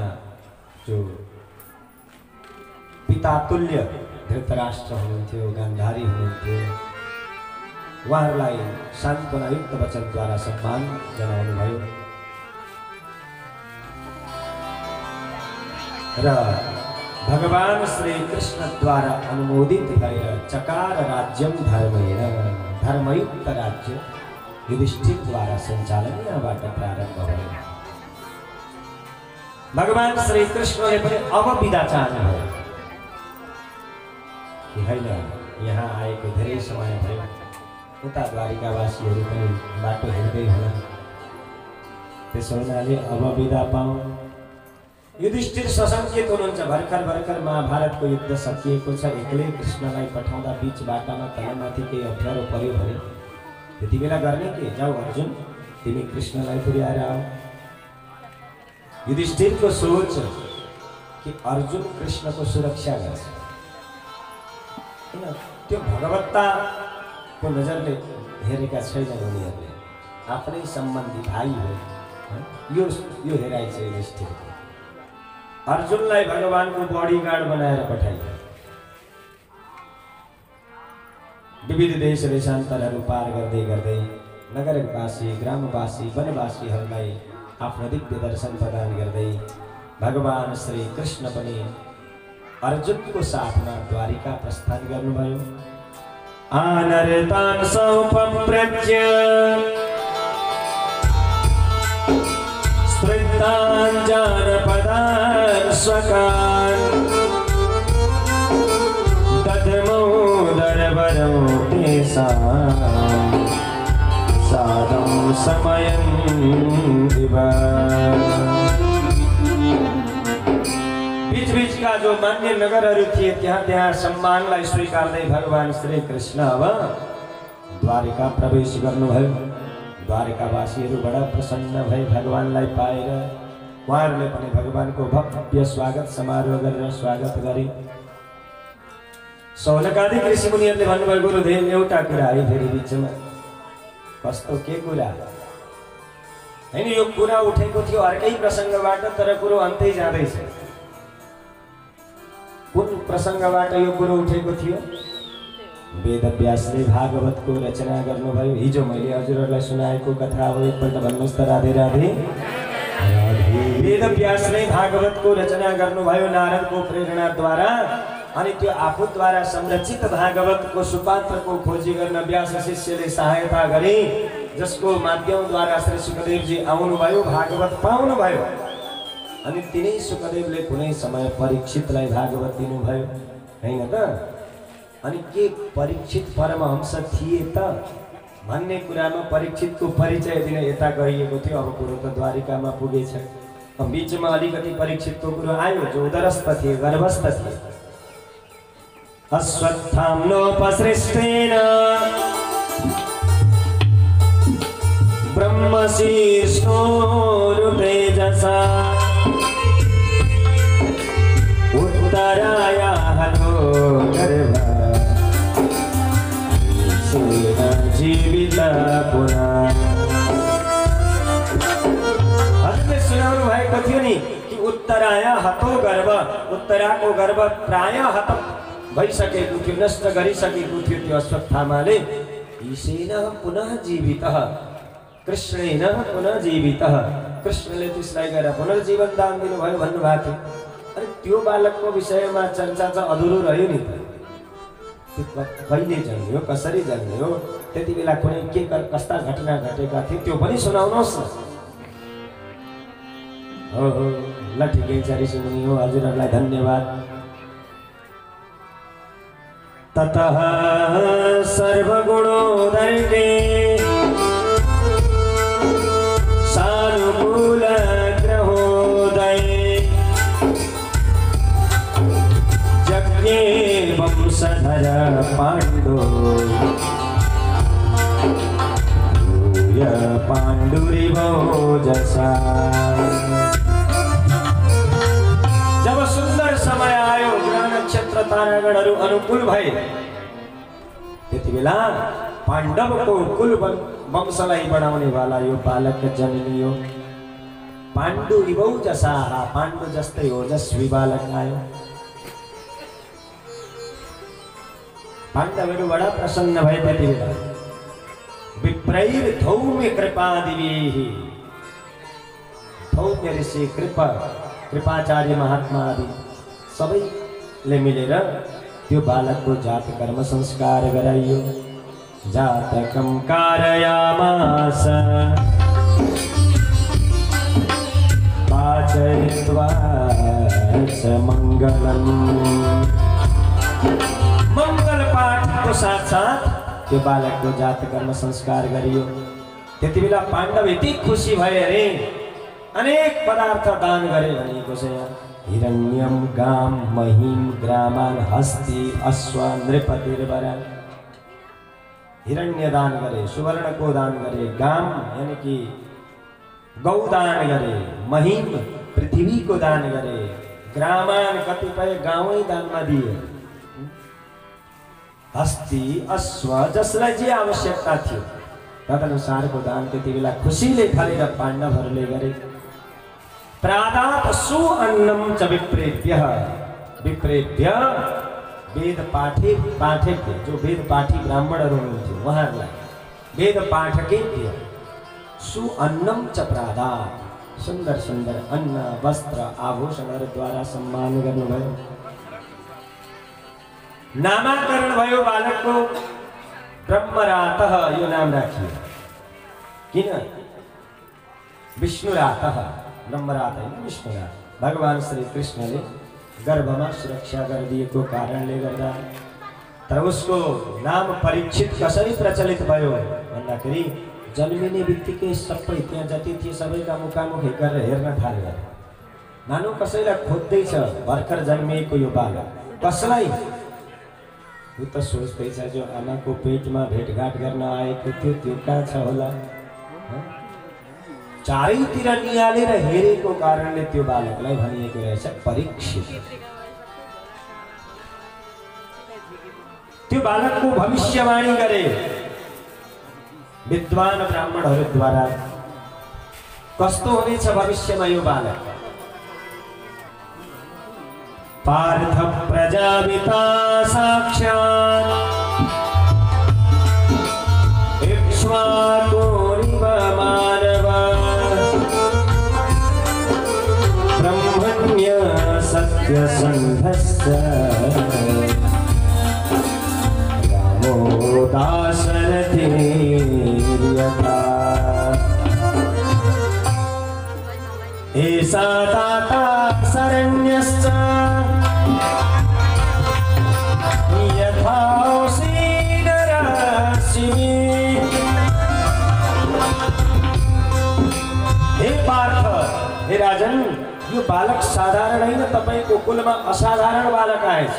जो पितातुल्य धृतराष्ट्र हुनुहुन्थ्यो, गान्धारी हुनुहुन्थ्यो, उहाँहरूलाई सान्त्वनायुक्त वचनद्वारा सम्मान जनाउनुभयो र भगवान श्री कृष्णद्वारा अनुमोदित भएर चकार राज्यम धर्मेण, धर्मयुक्त राज्य युधिष्ठिरद्वारा सञ्चालन यहाँबाट प्रारम्भ भयो। भगवान श्री कृष्णले पनि अब बिदा चाहनुभयो कि होइन, यहाँ आएको धेरै समय भयो, उता द्वारिकावासीहरू पनि बाटो हेर्दै होला, त्यसो हुनाले अब बिदा पाऊँ। युधिष्ठिर सशङ्कित हुनुहुन्छ। भर्खर महाभारतको युद्ध सकिएको छ, एक्लै कृष्णलाई पठाउँदा बीच बाटामा तलमाथि केही अप्ठ्यारो पर्यो भने त्यति बेला गर्ने के? जाऊ अर्जुन, तिमी कृष्णलाई पुर्याएर आऊ। युधिष्ठिरको सोच कि अर्जुन कृष्णको सुरक्षा गर्छ, किन त्यो भगवत्ताको नजरले हेरेका छैनन् उनीहरूले, आफ्नै सम्बन्धी भाइ हो। यो हेराइ छ युधिष्ठिरको। अर्जुनलाई भगवानको बडीगार्ड बनाएर पठाइयो। विविध देश देशान्तरहरू पार गर्दै गर्दै नगरवासी, ग्रामवासी, वनवासीहरूलाई आफ्नो दिव्य दर्शन प्रदान गर्दै भगवान श्री कृष्ण पनि अर्जुनको साथमा द्वारिका प्रस्थान गर्नुभयो। आनर्तान् सौपप्रज्य स्मृतान् जानपदान् स्वकान् दद्मौ दरवरौ तेषां साधं समयं इव। बीच का जो मान्य नगरहरू थिए त्यहाँ सम्मानलाई स्वीकार्दै भगवान श्री कृष्ण अब द्वारिका प्रवेश गर्नुभयो। द्वारिकावासीहरू बडा प्रसन्न भए भगवानलाई पाएर। उहाँहरूले पनि भगवानको भव्य स्वागत समारोह गरेर स्वागत गरे। सौनकादि ऋषि मुनिहरूले भन्नुभयो, गुरुदेव एउटा कुरा है फेरि बिचमा। कस्तो के कुरा? हैन, यो कुरा उठेको थियो अर्कै प्रसङ्गबाट, तर कुरो अन्तै जाँदैछ। कुन प्रसङ्गबाट यो कुरो उठेको थियो? वेदव्यासले भागवतको रचना गर्नुभयो। हिजो मैले हजुरहरूलाई सुनाएको कथा हो, एकपल्ट भन्नुहोस् त राधे राधे। वेदव्यासले भागवतको रचना गर्नुभयो नारदको प्रेरणाद्वारा। अनि त्यो आफूद्वारा संरचित भागवतको सुपात्रको खोजी गर्न व्यास शिष्यले सहायता गरे, जसको माध्यमद्वारा श्री सुखदेवजी आउनुभयो, भागवत पाउनुभयो। अनि तिनै सुखदेवले कुनै समय परीक्षितलाई भागवत दिनुभयो, हैन त? अनि के परीक्षित परमहंस थिए त भन्ने कुरामा परीक्षितको परिचय दिन यता गरिएको थियो। अब कुरो त द्वारिकामा पुगेछ। बीचमा अलिकति परीक्षितको कुरो आयो, जो उदरस्थ थिए, गर्भस्थ थिए। अश्वत्थाम्नोपसृष्टेन ब्रह्मशीर्षोरुतेजसा उत्तरायाः गर्भा जीवित पुनः। हजुरले सुनाउनु भएको थियो नि कि उत्तराय हतो गर्भ, उत्तराको गर्भ प्राय हत भइसकेको थियो, नष्ट गरिसकेको थियो त्यो अश्वत्थामाले। ईशेन पुनः जीवितः, कृष्णेन पुनः जीवितः, कृष्णले त्यसलाई गएर पुनर्जीवन दान दिनुभयो भन्नुभएको थियो। अनि त्यो बालकको विषयमा चर्चा चाहिँ अधुरो रह्यो नि त। कहिले जन्मियो, कसरी जन्मियो, त्यति बेला कुनै के कस्ता घटना घटेका थिए, त्यो पनि सुनाउनुहोस् न। हो ल, ठिकै छ ऋषि मुनि हो, हजुरहरूलाई धन्यवाद। ततः सर्वगुणोदर्गे सानुकूल ग्रहोदये यज्ञे वंशधर पाण्डो पाण्डुरिवोजसा। जब सुंदर समय आयो, ग्रह नक्षत्र तारागणहरू अनुकूल भए, त्यति बेला पाण्डवको कुल वंशलाई बढाउने वाला यो बालक जन्मियो। पाण्डु इवौ जसाहा, पाण्डु जस्तै ओजस्वी बालक आयो। पाण्डवहरू बडा प्रसन्न भए त्यति बेला। विप्रैर धौम्य कृपादिभिः, धौम्य ऋषि कृपाचार्य महात्मा आदि सबैले मिलेर त्यो बालकको जात कर्म संस्कार गराइयो। जातकं कारयामास पाचयित्वा च मङ्गलम्। मंगल पाठ को साथ साथ त्यो बालकको जात कर्म संस्कार गरियो। त्यति बेला पाण्डव यति खुसी भए अरे अनेक पदार्थ दान गरे भनेको छ यहाँ। हिरण्यम गाम महीम ग्रामान हस्ती अश्व नृपतिर्वरा। हिरण्य दान गरे, सुवर्ण को दान गरे, गाम यानी कि गौ दान गरे, महीम पृथ्वी को दान गरे, ग्रामान कतिपय गाउँै दानमा दिए, हस्ती अश्व जसलाई जे आवश्यकता थियो तदनुसारको दान त्यति बेला खुसीले फलेर पाण्डवहरूले गरे। प्रादात सु अन्नम च विप्रेभ्यः, विप्रेभ्य वेद पाठेभ्य जो वेद पाठी ब्राह्मणहरू हुनुहुन्थ्यो उहाँहरूलाई, वेद पाठकेभ्य सु अन्नम च प्रादात, सुन्दर सुन्दर अन्न वस्त्र आभूषणहरूद्वारा सम्मान गर्नुभयो। नामाकरण भयो बालकको, ब्रह्मरातः यो नाम राखियो। किन? विष्णुरातः, ब्रह्मरात होइन विष्णुरात। भगवान श्री कृष्णले गर्भमा सुरक्षा गरिदिएको कारणले गर्दा। तर उसको नाम परीक्षित कसरी प्रचलित भयो भन्दाखेरि जन्मिने बित्तिकै सबै त्यहाँ जति थिए सबैका मुखामुखी गरेर हेर्न थाले। नानु कसैलाई खोज्दैछ भर्खर जन्मिएको यो बालक कसलाई? ऊ त सोच्दैछ जो आमाको पेटमा भेटघाट गर्न आएको थियो त्यो कहाँ छ होला। चारैतिर निहालेर हेरेको कारणले त्यो बालकलाई भनिएको रहेछ परीक्षित। त्यो बालकको भविष्यवाणी गरे विद्वान ब्राह्मणहरूद्वारा। कस्तो हुनेछ भविष्यमा यो बालक? पार्थ प्रजापिता साक्षात् इक्ष्वाकुरिव मानव ब्रह्मण्य सत्यसन्धश्च रामो दाशरथिर्यथा। एषा दाता शरण्यश्च हे पार्थ, हे राजन, यो बालक साधारण होइन, तपाईको कुलमा असाधारण बालक आएछ।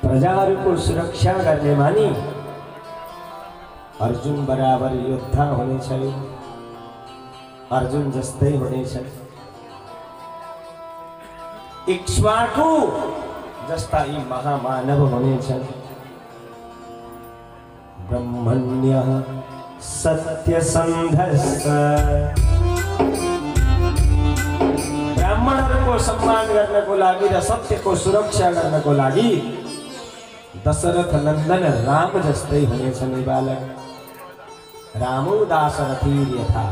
प्रजाहरूको सुरक्षा गर्ने मानी अर्जुन बराबर योद्धा हुनेछ, अर्जुन जस्तै हुनेछ। इक्ष्वाकु जस्ता यी महामानव हुनेछन्। ब्रह्मण्यः सत्यसन्धश्च, ब्राह्मणहरूको सम्मान गर्नको लागि र सत्यको सुरक्षा गर्नको लागि दशरथ नन्दन राम जस्तै हुनेछन् यी बालक। रामो दाशरथिर्यथा।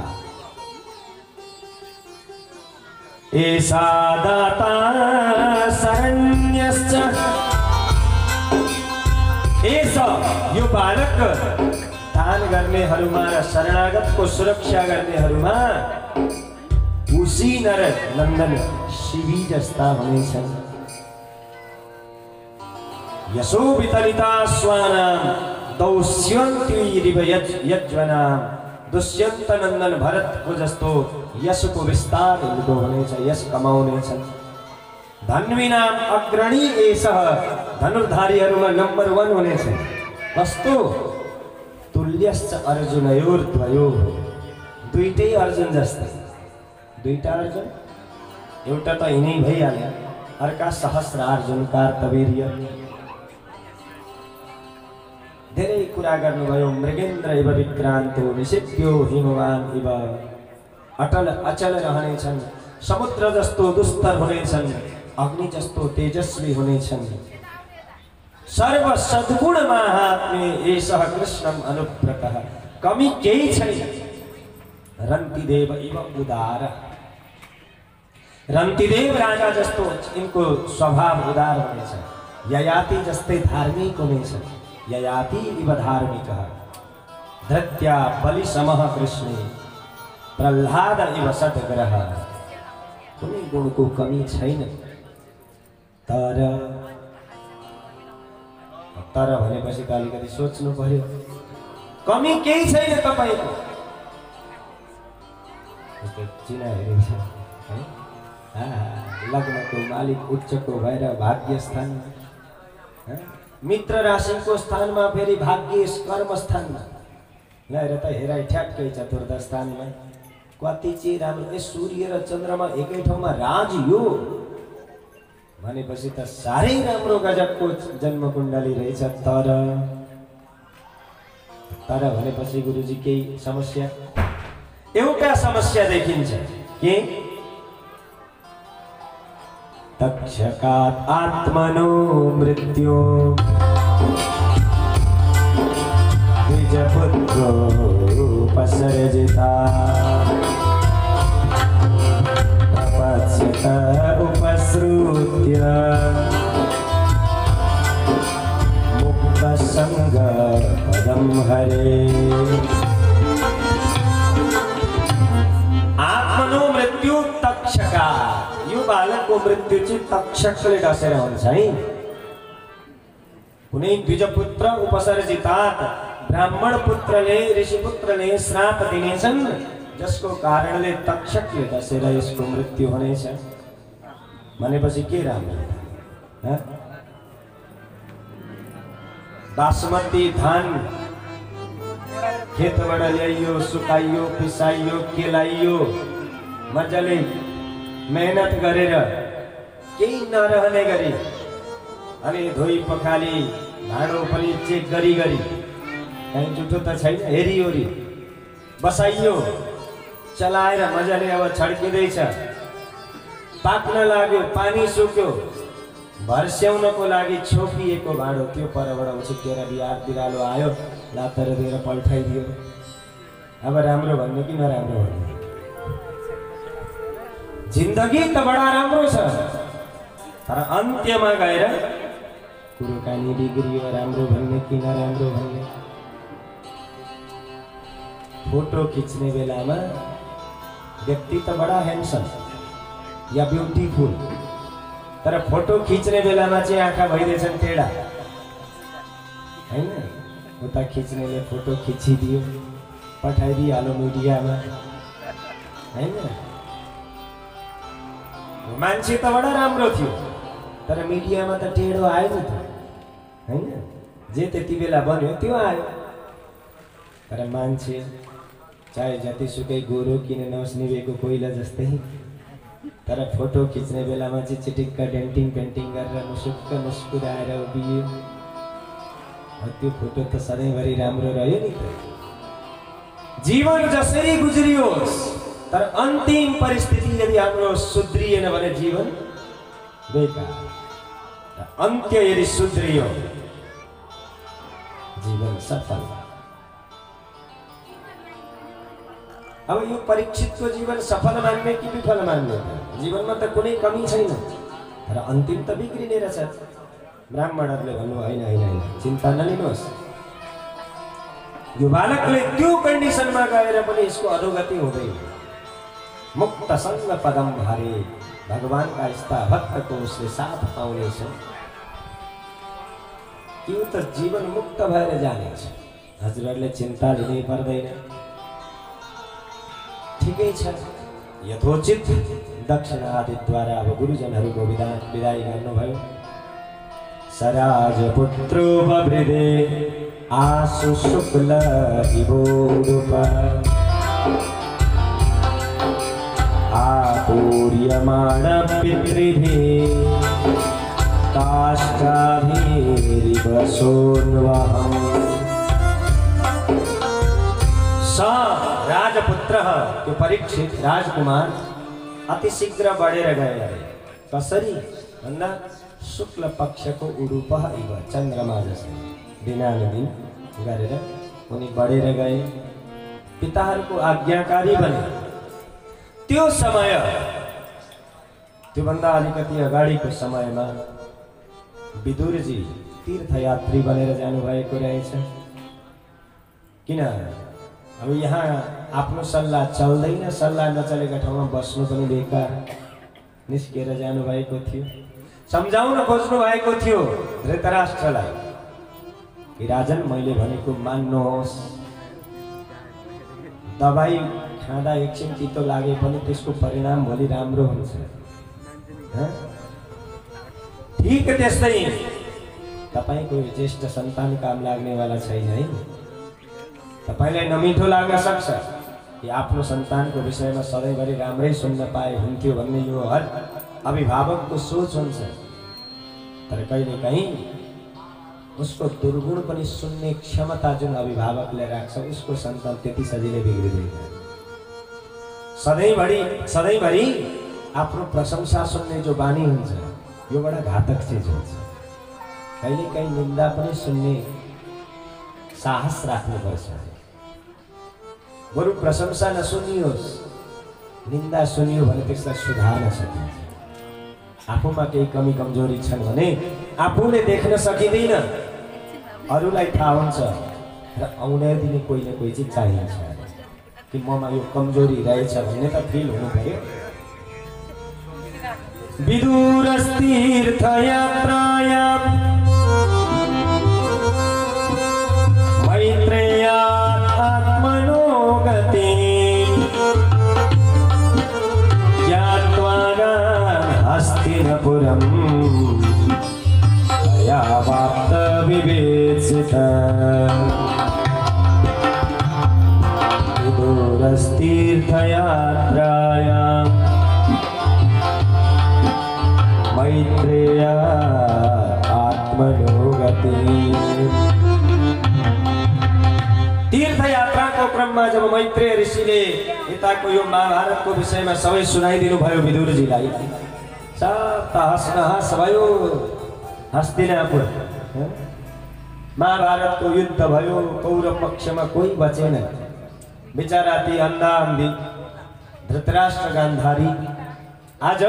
एषा दाता शरण्यश्च, एषा यो बालक दान गर्नेहरूमा र शरणागतको सुरक्षा गर्नेहरूमा उसी नर नन्दन शिवी जस्ता हुनेछन्। यशो वितरिता स्वानाम दौष्यन्तिरिव यज्वनाम, दुष्यन्त नन्दन भरतको जस्तो यशको विस्तार उनको हुनेछ, यश कमाउनेछन्। धन्वीनाम अग्रणी एषः, धनुर्धारीहरूमा नम्बर 1 हुनेछ। कस्तो? तुल्यश्च अर्जुनयोर्द्वयोः, दुईटै अर्जुन जस्तै। दुईटा अर्जुन, एउटा त यिनै भइहाल्यो, अर्का सहस्रार्जुन कार्तवीर्य। धेरै कुरा गर्नुभयो। मृगेन्द्र इव विक्रान्तो निषेध्यो हिमवान इव, अटल अचल रहनेछन्, समुद्र जस्तो दुस्तर हुनेछन्, अग्नि जस्तो तेजस्वी हुनेछन्। सर्व सद्गुण महात्मे एषः कृष्णम अनुव्रतः, कमी केही छैन। रन्तिदेव इव उदार, रन्तिदेव राजा जस्तो इनको स्वभाव उदार हुनेछ। ययाति जस्तै धार्मिक हुनेछ, ययाति इव धार्मिकः। धृत्या बलिसमः कृष्णे, प्रह्लाद इव सद्ग्रह, कुनै गुणको कमी छैन। तर भनेपछि त अलिकति सोच्नु पर्यो, कमी केही छैन तपाईको। चिना हेरिन्छ है, लग्नको मालिक उच्चको भएर भाग्य स्थान, मित्र राशिको स्थानमा फेरि भाग्य कर्म स्थानमा ल्याएर त हेराइ ठ्याक्कै चतुर्थ स्थानमा। कति चाहिँ राम्रो, सूर्य र चन्द्रमा एकै ठाउँमा राजयोग भनेपछि त साह्रै राम्रो गजबको जन्म कुण्डली रहेछ। तर भनेपछि गुरुजी केही समस्या, एउटा समस्या देखिन्छ के तक्षकात् आत्मनो मृत्यो द्विजपुत्रो उपसर्जिता, प्रपत्स्यत उपसृत्य मुक्तसंग पदम हरे। आत्मनो मृत्यु तक्षका, यो बालकको मृत्यु चाहिँ तक्षकले डसेर हुन्छ है। कुनै द्विजपुत्र उपसर्जितात, ब्राह्मण पुत्रले ऋषिपुत्रले श्राप दिनेछन्, जसको कारणले तक्षकले डसेर यसको मृत्यु हुनेछ। भनेपछि के राम्रो, बासमती धान खेतबाट ल्याइयो, सुकाइयो, पिसाइयो, केलाइयो, मजाले मेहनत गरेर केही नरहने गरी, अनि धोई पखाली भाँडो पनि चेक गरी गरी, कहीँ जुठो त छैन, हेरिओरी बसाइयो, चलाएर मजाले अब छड्किँदैछ, पाक्न लाग्यो, पानी सुक्यो, भर्स्याउनको लागि छोपिएको भाँडो त्यो परबाट उछिटेर बिरालो आयो, लातर दिएर पल्टाइदियो। अब राम्रो भन्ने कि नराम्रो भन्ने? जिन्दगी त बडा राम्रो छ, तर अन्त्यमा गएर कुरोकानी बिग्रियो, राम्रो भन्ने कि नराम्रो भन्ने? फोटो खिच्ने बेलामा व्यक्ति त बडा ह्यान्डसम या ब्युटिफुल, तर फोटो खिच्ने बेलामा चाहिँ आँखा भइदिएछन् टेढा हैन। उता खिच्नेले फोटो खिचिदियो, पठाइदिइहाल्यो मिडियामा हैन। मान्छे त बडा राम्रो थियो, तर मिडियामा त टेढो आयो नि त हैन। जे त्यति बेला बन्यो त्यो आयो, तर मान्छे चाहे जतिसुकै गोरो किन नस्निवेको कोइला जस्तै, तर फोटो खिच्ने बेलामा चाहिँ चिटिक्क डेन्टिङ पेन्टिङ गरेर मुसुक्क मुस्कुराएर उभियो। त्यो फोटो त सधैँभरि राम्रो रह्यो नि त। जीवन जसरी गुज्रियोस्, तर अन्तिम परिस्थिति यदि हाम्रो सुध्रिएन भने जीवन बेकार, अन्त्य यदि सुध्रियो जीवन सफल। अब यो परीक्षितको जीवन सफल मान्ने कि विफल मान्ने? जीवनमा त कुनै कमी छैन, तर अन्तिम त बिग्रिने रहेछ। ब्राह्मणहरूले भन्नु होइन होइन होइन, चिन्ता नलिनुहोस्, यो बालकले त्यो कन्डिसनमा गएर पनि यसको अधोगति हुँदैन। मुक्त संग पदम हरे, भगवानका यस्ता भक्तको उसले साथ पाउनेछ। त्यो त जीवन मुक्त भएर जानेछ। हजुरहरूले चिन्ता लिनै पर्दैन, ठिकै छ। यथोचित दक्षिणादिद्वारा अब गुरुजनहरूको विदाई गर्नुभयो। सराजपुत्रो बभृदे आशु शुक्ल इवोरूप, आपूर्यमाण पितृभिः काष्ठाभिरिव सोन्वहम्। राजपुत्र त्यो परीक्षित राजकुमार अति शीघ्र बढेर गए। कसरी भन्दा शुक्ल पक्षको उडुप इव चन्द्रमा जस्तै दिनानुदिन गरेर उनी बढेर गए, पिताहरूको आज्ञाकारी बने। त्यो समय त्योभन्दा अलिकति अगाडिको समयमा विदुरजी तीर्थयात्री बनेर जानुभएको रहेछ। किन अब यहाँ आफ्नो सल्लाह चल्दैन, सल्लाह नचलेका ठाउँमा बस्नु पनि बेकार, निस्केर जानुभएको थियो। सम्झाउन खोज्नु भएको थियो धृतराष्ट्रलाई कि राजन मैले भनेको मान्नुहोस्, दबाई खाँदा एकछिन तितो लागे पनि त्यसको परिणाम भोलि राम्रो हुन्छ। ठीक त्यस्तै तपाईको ज्येष्ठ सन्तान काम लाग्नेवाला छैन है। तपाईलाई नमिठो लाग्न सक्छ कि आफ्नो सन्तानको विषयमा सधैँभरि राम्रै सुन्न पाए हुन्थ्यो भन्ने यो हर अभिभावकको सोच हुन्छ। तर कहिलेकाहीँ उसको दुर्गुण पनि सुन्ने क्षमता जुन अभिभावकले राख्छ उसको सन्तान त्यति सजिलै बिग्रिँदैन। सधैँभरि आफ्नो प्रशंसा सुन्ने जो बानी हुन्छ यो बडा घातक चिज हुन्छ। कहिलेकाहीँ निन्दा पनि सुन्ने साहस राख्नुपर्छ। बरु प्रशंसा नसुनियोस्, निन्दा सुनियो भने त्यसलाई सुधार्न सकिन्छ। आफूमा केही कमी कमजोरी छन् भने आफूले देख्न सकिँदैन, अरूलाई थाहा हुन्छ र आउने दिने कोही न कोही चाहिँ चाहिन्छ कि ममा यो कमजोरी रहेछ भन्ने त फिल हुनु पर्यो। विदुरस्तीर्थ यात्रायां मैत्रेया आत्मनो गतिं ज्ञात्वा हस्तिनपुरं यावाप्त विवेचित। विदुरस्तीर्थ यात्रायां मैत्रेया आत्मनो गतिं। तीर्थ यात्राको क्रममा जब मैत्रेय ऋषिले यताको यो महाभारतको विषयमा सबै सुनाइदिनु भयो विदुरजीलाई, सब तहस नहस भयो। हस्तिनापुर महाभारतको युद्ध भयो, कौरव पक्षमा कोही बचेन। बिचारा ती अन्धा अन्धी धृतराष्ट्र गान्धारी आज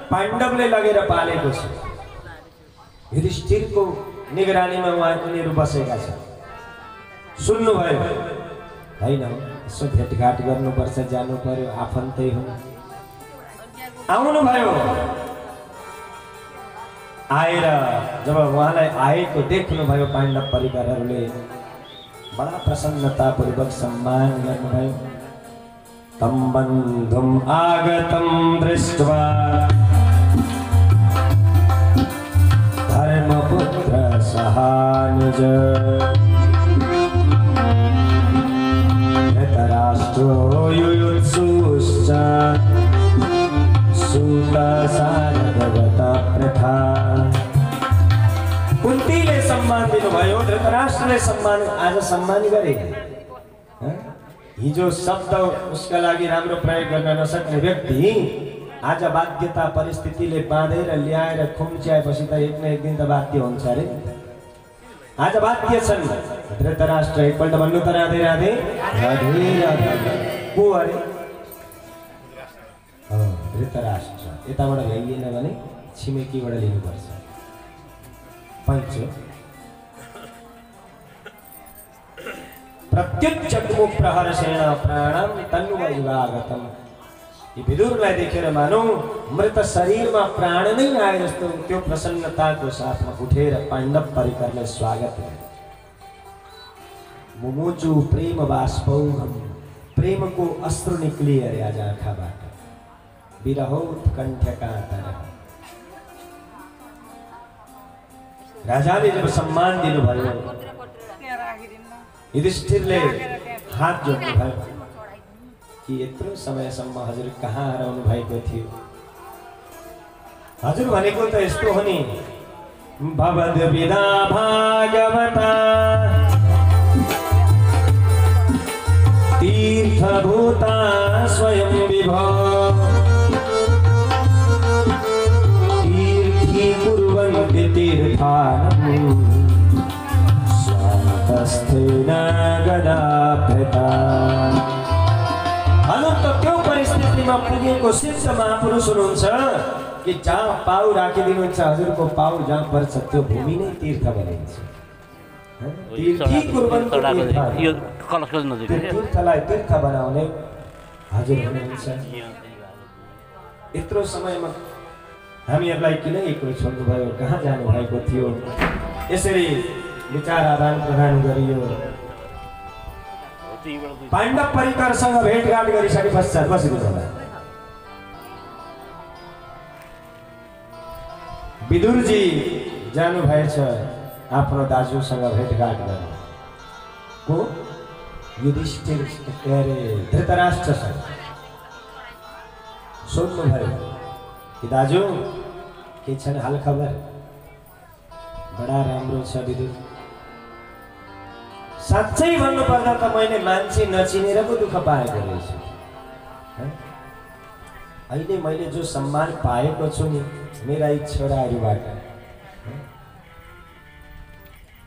पाण्डवले लगेर पालेको छ। युधिष्ठिरको निगरानीमा उनीहरू बसेका छन्। सुन्नुभयो होइन, यसो भेटघाट गर्नुपर्छ, जानु पर्यो, आफन्तै हुन्। आउनुभयो। आएर जब उहाँलाई आएको देख्नुभयो पाण्डव परिवारहरूले बडा प्रसन्नतापूर्वक सम्मान गर्नुभयो। तं बन्धुम् आगतं दृष्ट्वा धर्मपुत्र सहानुज धृतराष्ट्रो युयुत्सुश्च सूतसारगत प्रथा। कुन्तीले सम्मान दिनुभयो, धृतराष्ट्रले सम्मान आज सम्मान गरे। हिजो शब्द उसका लागि राम्रो प्रयोग गर्न नसक्ने व्यक्ति आज बाध्यता परिस्थितिले बाँधेर ल्याएर खुम्च्याएपछि त एक न एक दिन त बाध्य हुन्छ अरे। आज बाध्य छन्। धृतराष्ट्र एकपल्ट भन्नु त राधे राधे को अरे? धृतराष्ट्र। यताबाट भ्याइएन भने छिमेकीबाट लिनुपर्छ। पैँचो प्रत्युच्चग्मु प्रहर्षेण प्राणम तन्नुव युगागतम। यी विदुरलाई देखेर मानौ मृत शरीरमा प्राण नै आए जस्तो त्यो प्रसन्नताको साथमा उठेर पाण्डव परिवारले स्वागत गरे। मुमुचु प्रेम बाष्पौघम, प्रेमको अश्रु निक्लिए अरे आज आँखाबाट। विरहोत्कण्ठ्यकातर। राजाले जब सम्मान दिनुभयो, युधिष्ठिरले हात जोड्नुभयो कि यत्रो समयसम्म हजुर कहाँ हराउनु भएको थियो। हजुर भनेको त यस्तो हो नि, भवद विदा भागवता तीर्थभूता स्वयं विभो तीर्थीकुर्वन्ति तीर्थानम् स्वान्तस्थेन गदाभृता। अनन्त त्यो परिस्थितिमा पुगेको सिद्ध महापुरुष हुनुहुन्छ कि जहाँ पाउ राखिदिनुहुन्छ हजुरको पाउ जहाँ पर्छ त्यो भूमि नै तीर्थ बनिन्छ। तीर्थलाई तीर्थ बनाउने हजुर हुनुहुन्छ। यत्रो समयमा हामीहरूलाई किन एक्लो छोड्नुभयो, कहाँ जानुभएको थियो? यसरी विचार आदान प्रदान गरियो। पाण्डव परिवारसँग भेटघाट गरिसके पश्चात बसिदिनु होला। विदुरजी जानुभएछ आफ्नो दाजुसँग भेटघाट गर्न। को? युधिष्ठिर धृतराष्ट्रसँग सोध्नुभयो कि दाजु के छन् हाल खबर? बडा राम्रो छ विदुर। साँच्चै भन्नुपर्दा त मैले मान्छे नचिनेर पो दुःख पाएको रहेछु। अहिले मैले जो सम्मान पाएको छु नि मेरा यी छोराहरूबाट,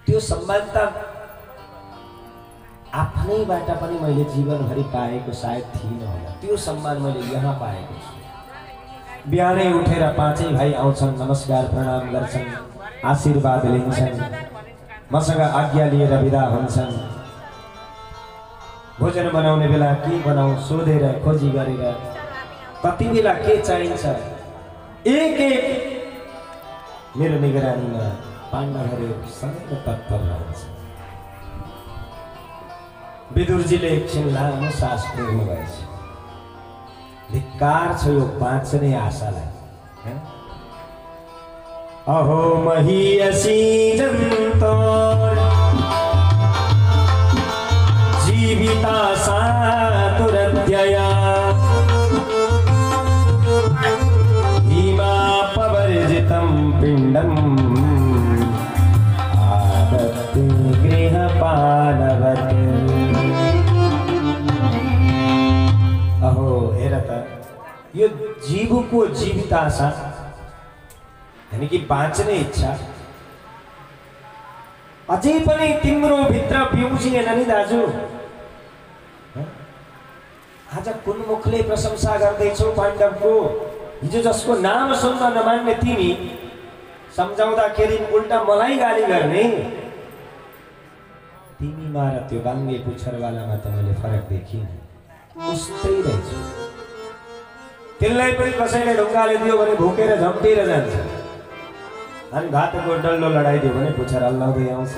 त्यो सम्मान त आफ्नैबाट पनि मैले जीवनभरि पाएको सायद थिइनँ होला। त्यो सम्मान मैले यहाँ पाएको छु। बिहानै उठेर पाँचै भाइ आउँछन्, नमस्कार प्रणाम गर्छन्, आशीर्वाद लिन्छन्, मसँग आज्ञा लिएर बिदा हुन्छन्। भोजन बनाउने बेला के बनाऊ सोधेर खोजी गरेर कति बेला के चाहिन्छ एक एक मेरो निगरानीमा पाण्डवहरू सदैव तत्पर रहन्छ। विदुरजीले एकछिन लामो सास फेर्नुभएछ। धिक्कार छ यो बाँच्ने आशालाई। अहो महीयसी जन्तोर जीविता सातुरध्यया हिमापवर्जितं पिण्डम् आदत्ते गृहपालवत्। अहो हेर त यो जीवको जीवित आशा यानी कि बाँच्ने इच्छा अझै पनि तिम्रो भित्र पिउजिएन नि दाजु। आज कुन मुखले प्रशंसा गर्दैछौ पाण्डवको? हिजो जसको नाम सुन्न नमान्ने तिमी सम्झाउँदाखेरि उल्टा मलाई गाली गर्ने। तिमीमा र त्यो बाङ्गे पुच्छरवालामा त मैले फरक देखिनँ। उस्तै रहेछ। त्यसलाई पनि कसैले ढुङ्गाले दियो भने भुकेर झम्टेर जान्छ। अनि भातको डल्लो लडाइदियो भने पुच्छर हल्लाउँदै आउँछ।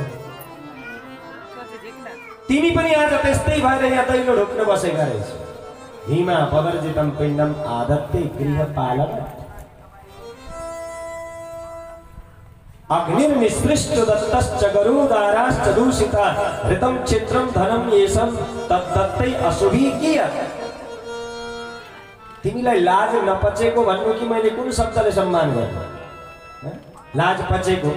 तिमी पनि आज त्यस्तै भएर यहाँ दैलो ढोक्न बसेका रहेछौ। हिमा पवर्जितं पिण्डम आदत्ते गृहपालवत्। अग्निर्निसृष्ट दत्तश्च गरुदाराश्च दूषिता ऋतं चित्रं धनं येषं तद्दत्तै अशुभी कियत्। तिमीलाई लाज नपचेको भन्नु कि मैले कुन शब्दले सम्मान गर्नु? लाज पचेको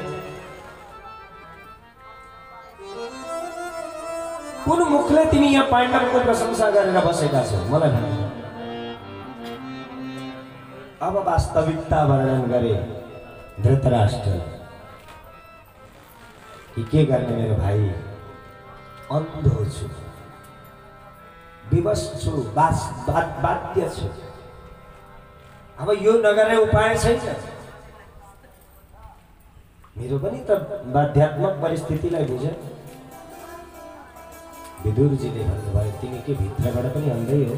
कुन मुखले तिमी यहाँ पाण्डवको प्रशंसा गरेर बसेका छौ मलाई भन्नु। अब वास्तविकता वर्णन गरे धृतराष्ट्र कि के गर्ने मेरो भाइ, अन्धो छु, विवश छु, बाध्य छु। अब यो नगर्ने उपाय छैन। मेरो पनि त बाध्यात्मक परिस्थितिलाई बुझ। विदुरजीले भन्नुभयो तिमी के भित्रबाट पनि अन्धै हो?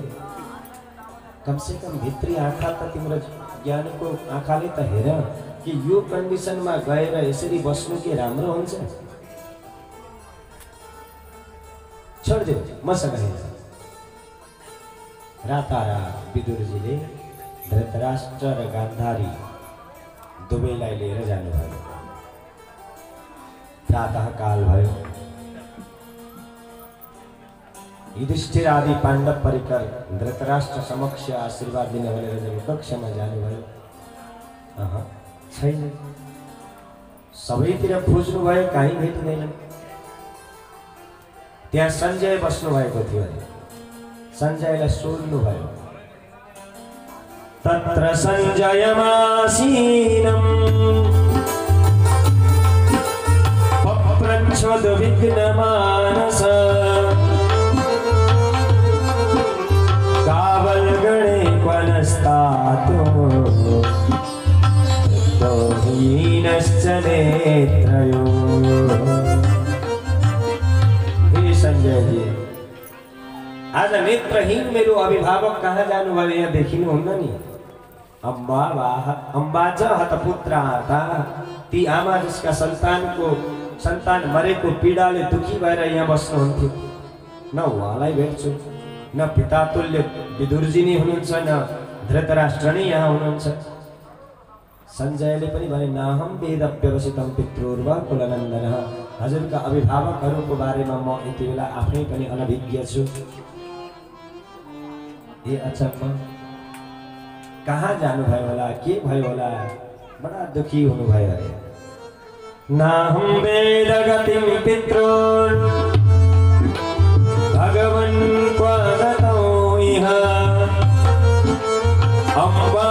कमसेकम भित्री आँखा त तिम्रो ज्ञानको आँखाले त हेर कि यो कन्डिसनमा गएर यसरी बस्नु के राम्रो हुन्छ? छोडिदेऊ, मसँग हेर। रातारात विदुरजीले धृतराष्ट्र र गान्धारी दुवैलाई लिएर जानुभयो। प्रातःकाल भयो। युधिष्ठिर आदि पाण्डव परिकर धृतराष्ट्र समक्ष आशीर्वाद दिने भनेर जब कक्षमा जानुभयो, छैन। सबैतिर खोज्नुभयो, कहीँ भेटिँदैन। त्यहाँ सञ्जय बस्नु भएको थियो। सञ्जयलाई सोध्नुभयो। तत्र सञ्जयमासीनम् पप्रच्छोदविघ्नमानस कावलगणे क्वनस्तातो हीनश्च नेत्रयो। हे संजय जी, आज नेत्रहीन मेरो अभिभावक कहाँ जानुभयो? यहाँ देखिनुहुन्न नि? अम्बा च हतपुत्रार्ता, ती आमा जसका सन्तान मरेको पीडाले दुखी भएर यहाँ बस्नुहुन्थ्यो। न उहाँलाई भेट्छु, न पितातुल्य विदुरजी नै हुनुहुन्छ, न धृतराष्ट्र नै यहाँ हुनुहुन्छ। सञ्जयले पनि भने नाहम वेद व्यवसितम पितृर्वा कुलनन्दनः, हजुरका अभिभावकहरूको बारेमा म यति बेला आफै पनि अनभिज्ञ छु। ए अचम्म, कहाँ जानुभयो होला, के भयो होला? बडा दुखी हुनुभयो अरे। नाहम वेद गतिम पितॄन् भगवन् क्व गतौ इह अम्बा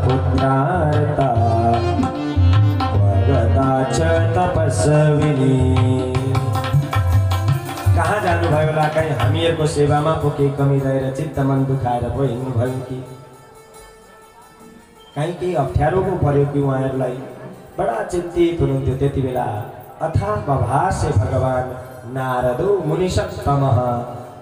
पुत्रार्ता वरदा च तपस्विनी। कहाँ जानुभयो होला? कहीँ हामीहरूको सेवामा पो केही कमी रहेर चित्त मन दुखाएर पो हिँड्नुभयो कि कहीँ केही अप्ठ्यारो पो पर्यो कि उहाँहरूलाई? बडा चिन्तित हुनुहुन्थ्यो त्यति बेला। अथा बभासे भगवान् नारदो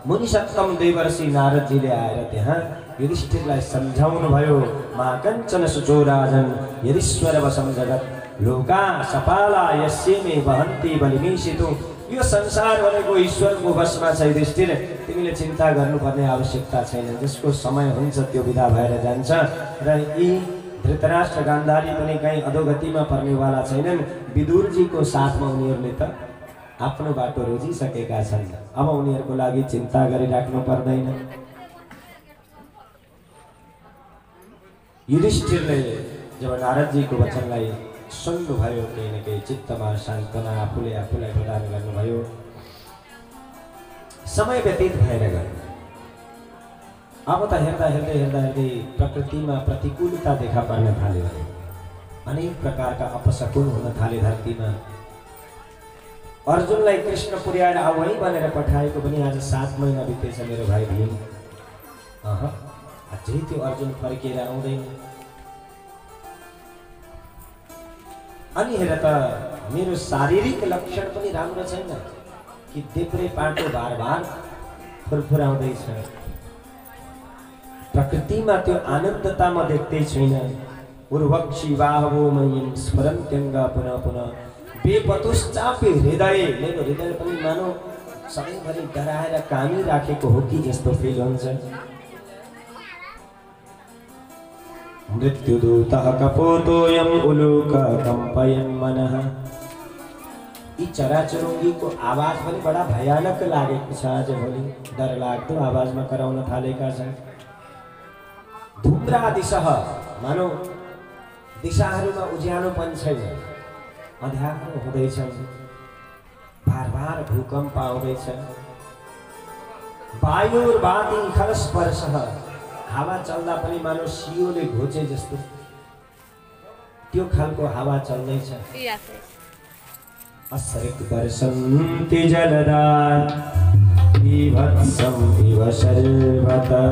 मुनिसत्तम देवर्षि नारदजीले आएर त्यहाँ युधिष्ठिरलाई सम्झाउनु भयो। महाकञ्चन सुचो राजन यदीश्वर वशं जगत् लोका सपाला यस्येमे वहन्ति बलिमीषितु। यो संसार भनेको ईश्वरको वशमा छ युधिष्ठिर, तिमीले चिन्ता गर्नुपर्ने आवश्यकता छैन। जसको समय हुन्छ त्यो विदा भएर जान्छ र यी धृतराष्ट्र गान्धारी पनि कहीँ अधोगतिमा पर्नेवाला छैनन्। विदुरजीको साथमा उनीहरूले त आफ्नो बाटो रोजिसकेका छन्। अब उनीहरूको लागि चिन्ता गरिराख्नु पर्दैन। युधिष्ठिरले जब नारदजीको वचनलाई सुन्नुभयो, केही न केही चित्तमा सान्त्वना आफूलाई प्रदान गर्नुभयो। समय व्यतीत भएर गयो। अब त हेर्दा हेर्दै प्रकृतिमा प्रतिकूलता देखा पर्न थाल्यो। अनेक प्रकारका अपशकुन हुन थाले धरतीमा। अर्जुनलाई कृष्ण पुर्याएर आऊ है भनेर पठाएको पनि आज 7 महिना बितेछ मेरो भाइ भीम। अझै त्यो अर्जुन फर्केर आउँदैन। अनि हेर त, मेरो शारीरिक लक्षण पनि राम्रो छैन कि देब्रे पाटो बार फुरफुराउँदैछ। प्रकृतिमा त्यो आनन्दता म देख्दै छैन। उर्वक्षी बाहवो मय्यम स्मरन्त्यङ्गा पुनः पुनः बेपतुश्चापि हृदय, मेरो हृदय पनि मानव सधैँभरि डराएर कामी राखेको हो कि जस्तो फिल हुन्छ। मृत्युदूतः कपोतोऽयम् उलूक कम्पयन् मनः। यी चराचुरुङ्गीको आवाज पनि बडा भयानक लागेको छ आजभोलि। डरलाग्दो आवाजमा कराउन थालेका छन्। धुम्रादिशः, मानव दिशाहरूमा उज्यालो पनि छैन, अँध्यारो हुँदैछ। बार भूकम्प आउँदैछ। वायुर्वाति खलस्पर्शः, हावा चल्दा पनि मानव सियोले घोचे जस्तो त्यो खालको हावा चल्दैछ। असरिक वर्षन्ति जलदा बीभत्सं इव सर्वतः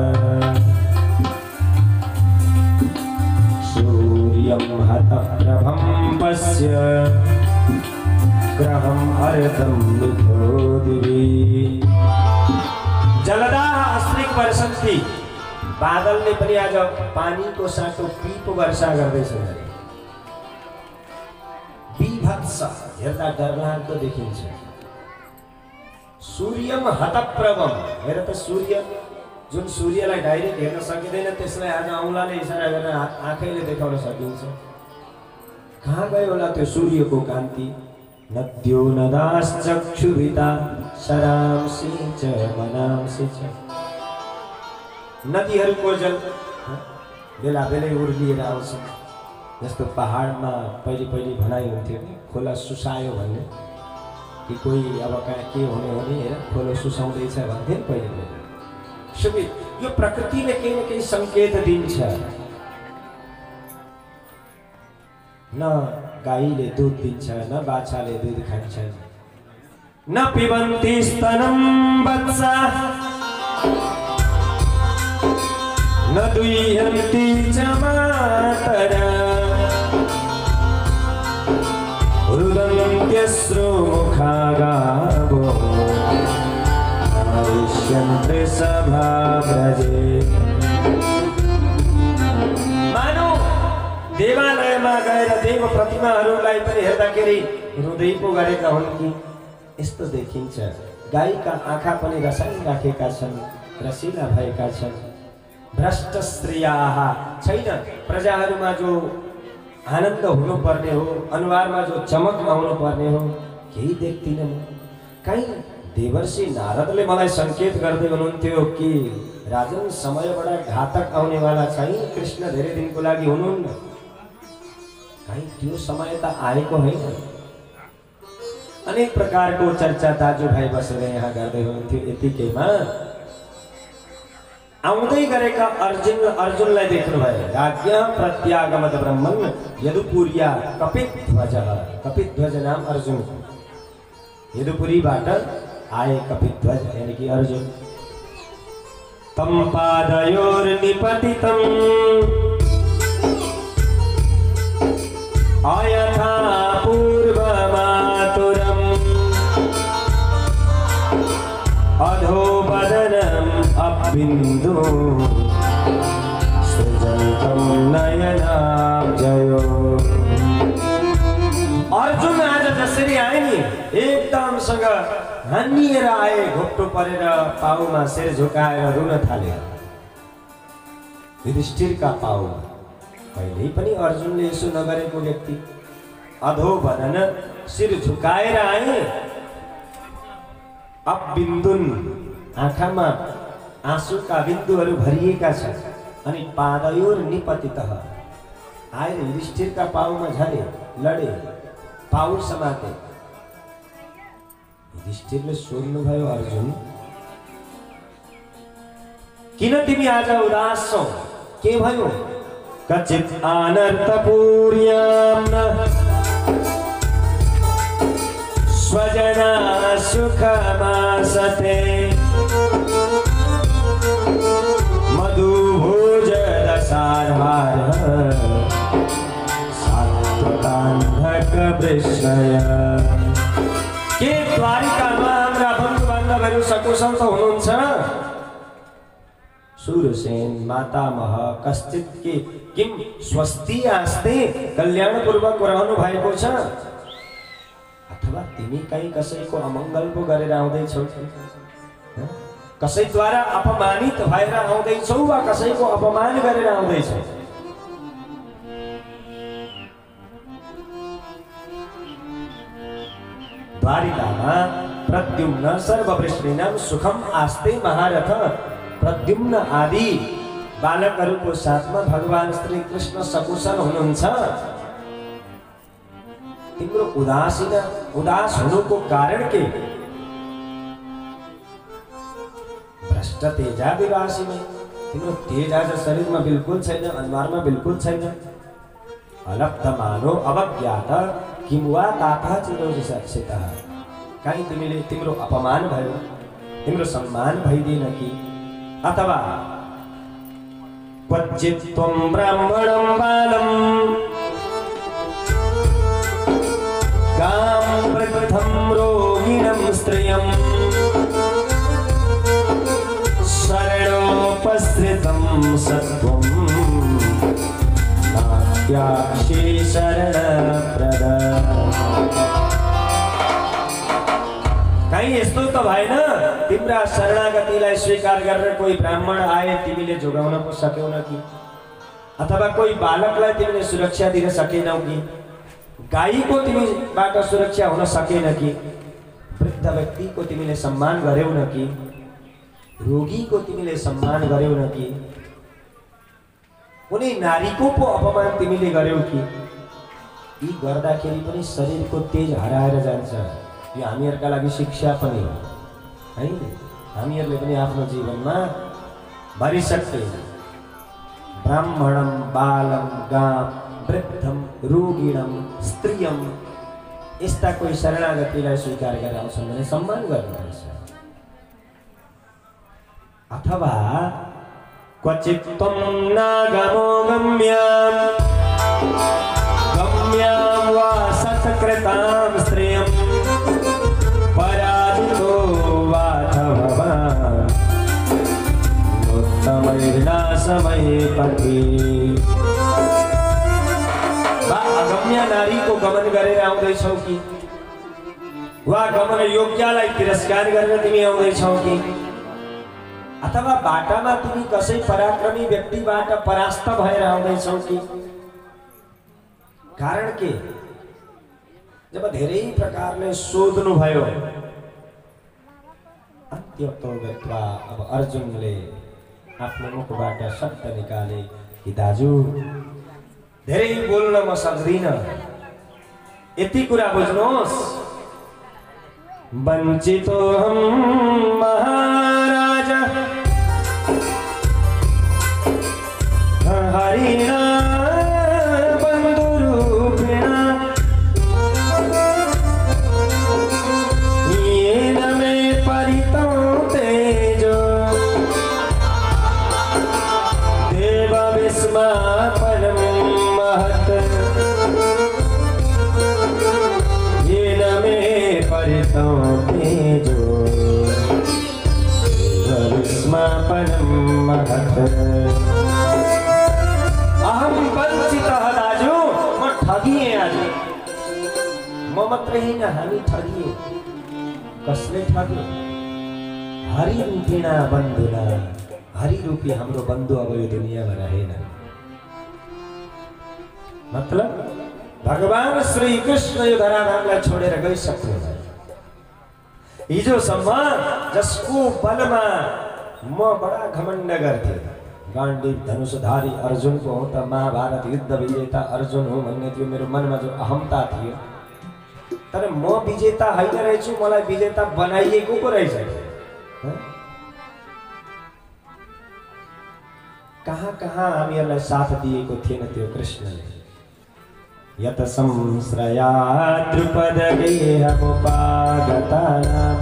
सूर्यं हतप्रभं पश्य ग्रहं अर्धं मिथो दिवि। जलदा अस्त्रिक वर्षन्ति, बादलले पनि आज पानीको साटो पीप वर्षा गर्दैछ। बीभत्स, हेर्दा डरलाग्दो देखिन्छ। सूर्यम हतप्रभम, हेर त सूर्य, जुन सूर्यलाई डाइरेक्ट हेर्न सकिँदैन त्यसलाई आज औँलाले इसारा गरेर आँखैले देखाउन सकिन्छ। कहाँ गयो होला त्यो सूर्यको कान्ति? नद्यो नदाश्चक्षुभिता शरांसि च मनांसि च। नदीहरूको जल बेला बेलै उर्लिएर आउँछ। जस्तो पहाडमा पहिले भनाइ हुन्थ्यो नि, खोला सुसायो भन्ने, कि कोही अब कहाँ के हुने हेर खोलो सुसाउँदैछ भन्थे पहिले। सुमित यो प्रकृतिले केही न केही संकेत दिन्छ। न गाईले दूध दिन्छ, न बाछाले दूध खान्छन्, न पिबन्ति स्तनं वत्सा, न दुह्यन्ति च मातरः, रुदन्त्यश्रुमुखा गावो आविश्यन्ते सभाव्रजे। मानौ देवालयमा गएर देव प्रतिमाहरूलाई पनि हेर्दाखेरि रुँदै पो गरेका हुन् कि यस्तो देखिन्छ। गाईका आँखा पनि रसायन राखेका छन्, रसिला भएका छन्। भ्रष्ट स्त्रियाः छैन, प्रजाहरूमा जो आनन्द हुनुपर्ने हो, अनुहारमा जो चमक आउनु पर्ने हो, केही देख्दिनन्। कहीँ देवर्षि नारदले मलाई संकेत गर्दै हुनुहुन्थ्यो कि राजन समय बडा घातक आउनेवाला छ, कृष्ण धेरै दिनको लागि हुनुहुन्न। कहीँ त्यो समय त आएको होइन। अनेक प्रकारको चर्चा दाजुभाइ बसेर यहाँ गर्दै हुनुहुन्थ्यो। यतिकैमा आउँदै गरेका अर्जुनलाई देख्नुभयो। राज्ञ प्रत्यागमत ब्रह्मन् यदुपुर्या कपिध्वजः। कपिध्वज नाम अर्जुन, यदुपुरीबाट आए कपिध्वज यानी कि अर्जुन। तं पादयोर्निपतितम् अयथा पूर्वमातुरम् अधोपदनम् अबिन्दु सृजन्तं नयनाब्जयो। अर्जुन आज जसरी आए नि एकदमसँग हानिएर आए, घोप्टो परेर पाउमा शिर झुकाएर रुन थाले। युधिष्ठिरका पाउ कहिल्यै पनि अर्जुनले यसो नगरेको व्यक्ति अधोबदन शिर झुकाएर आए। अबिन्दुन आँखामा आँसुका बिन्दुहरू भरिएका छन्। अनि पादयोर निपतितः आएर युधिष्ठिरका पाउमा झरे, लडे, पाउ समाते। युधिष्ठिरले सोध्नुभयो, अर्जुन किन तिमी आज उदास छौ, के भयो? कचित् अनर्थपूर्यां स्वजना सुखमासते मधुभोजदसारहारः सात्वतान्धकवृष्णय। के द्वारिकामा हाम्रा बन्धु बान्धवहरू सकुशल त हुनुहुन्छ? सूरसेन मातामह कश्चित के किम स्वस्ति आस्ते कल्याणपूर्वक रहनु भएको छ? अथवा तिमी कहीँ कसैको अमङ्गल पो गरेर आउँदैछौ, कसैद्वारा अपमानित भएर आउँदैछौ वा कसैको अपमान गरेर आउँदैछौ? द्वारिकामा प्रद्युम्न सर्ववृष्णीनां सुखम आस्ते महारथ। प्रद्युम्न आदि बालकहरूको साथमा भगवान श्री कृष्ण सकुशल हुनुहुन्छ। तिम्रो उदास हुनुको कारण के? भ्रष्ट तेजा विवासिनी, तिम्रो तेज आज शरीरमा बिल्कुल छैन, अनुहारमा बिल्कुल छैन। अलब्ध मानो अवज्ञात किमुवा तापा चिरोजितः। कहीँ तिम्रो अपमान भयो, तिम्रो सम्मान भइदिएन कि? अथवा क्वचित् त्वं ब्राह्मणं बालं गां वृद्धं रोगिणं स्त्रियं शरणोपस्थितं सत्वं नात्याक्षी शरणप्रद। कहीं यस्तो त भएन तिम्रा शरणागतिलाई स्वीकार गरेर कोही ब्राह्मण आए तिमीले जोगाउन पो सक्यौन कि? अथवा कोही बालकलाई तिमीले सुरक्षा दिन सकेनौ कि? गाईको तिमीबाट सुरक्षा हुन सकेन कि? वृद्ध व्यक्तिको तिमीले सम्मान गर्यौ न कि? रोगीको तिमीले सम्मान गर्यौ न कि? कुनै नारीको पो अपमान तिमीले गर्यौ कि? यी गर्दाखेरि पनि शरीरको तेज हराएर जान्छ। यो हामीहरुका लागि शिक्षा पनि हो है। हामीहरुले पनि आफ्नो जीवनमा भरिसक्ते ब्राह्मणम बालम गाम वृद्धम रोगिणम स्त्रियम यस्ता कोही शरणागतिलाई स्वीकार गरेर आउँछन् भने सम्मान गर्नुपर्छ। अथवा क्वचित् त्वं नागमो गम्यां वा सत्कृतां स्त्रियं पराजितो वाथ भवान् उत्तमैर्नाशमये पथि। अगम्य नारीको गमन गरेर आउँदैछौ कि वा गमन योग्यलाई तिरस्कार गरेर तिमी आउँदैछौ कि अथवा बाटामा तिमी कसै पराक्रमी व्यक्तिबाट परास्त भएर आउँदैछौ कि? कारण के? जब धेरै प्रकारले सोध्नु भयो अन्त्यतो गत्वा अब अर्जुनले आफ्नो मुखबाट शब्द निकाले कि दाजु धेरै बोल्न म सक्दिन, यति कुरा बुझ्नुहोस्, वञ्चितो हम महाराज हरिणा बन्धुरूपेण येन मे परितो तेजो देवविस्मापनं महत् येन मे परितो तेजो देवविस्मापनं महत्। अहम वञ्चितः दाजु, म ठगिए आज, म मात्रै हैन हामी ठगिए। कसले ठग्यो? हरि रूपिणा बन्धुना, हरि रूपी हाम्रो बन्धु अब यो दुनियाँमा रहेन। मतलब भगवान श्री कृष्ण यो धराधामलाई छोडेर गइसक्नु भयो। हिजोसम्म जसको बलमा म बडा घमण्ड गर्थे, गाण्डीव धनुषधारी अर्जुन को हो त महाभारत युद्ध विजेता अर्जुन हो भन्ने थियो मेरो मनमा जो अहमता थियो। तर म विजेता होइन रहेछु, मलाई विजेता बनाइएको पो रहेछ। कहाँ कहाँ हामीहरूलाई साथ दिएको थिएन त्यो कृष्णले। यत संश्रया द्रुपद गेहमुपागतानां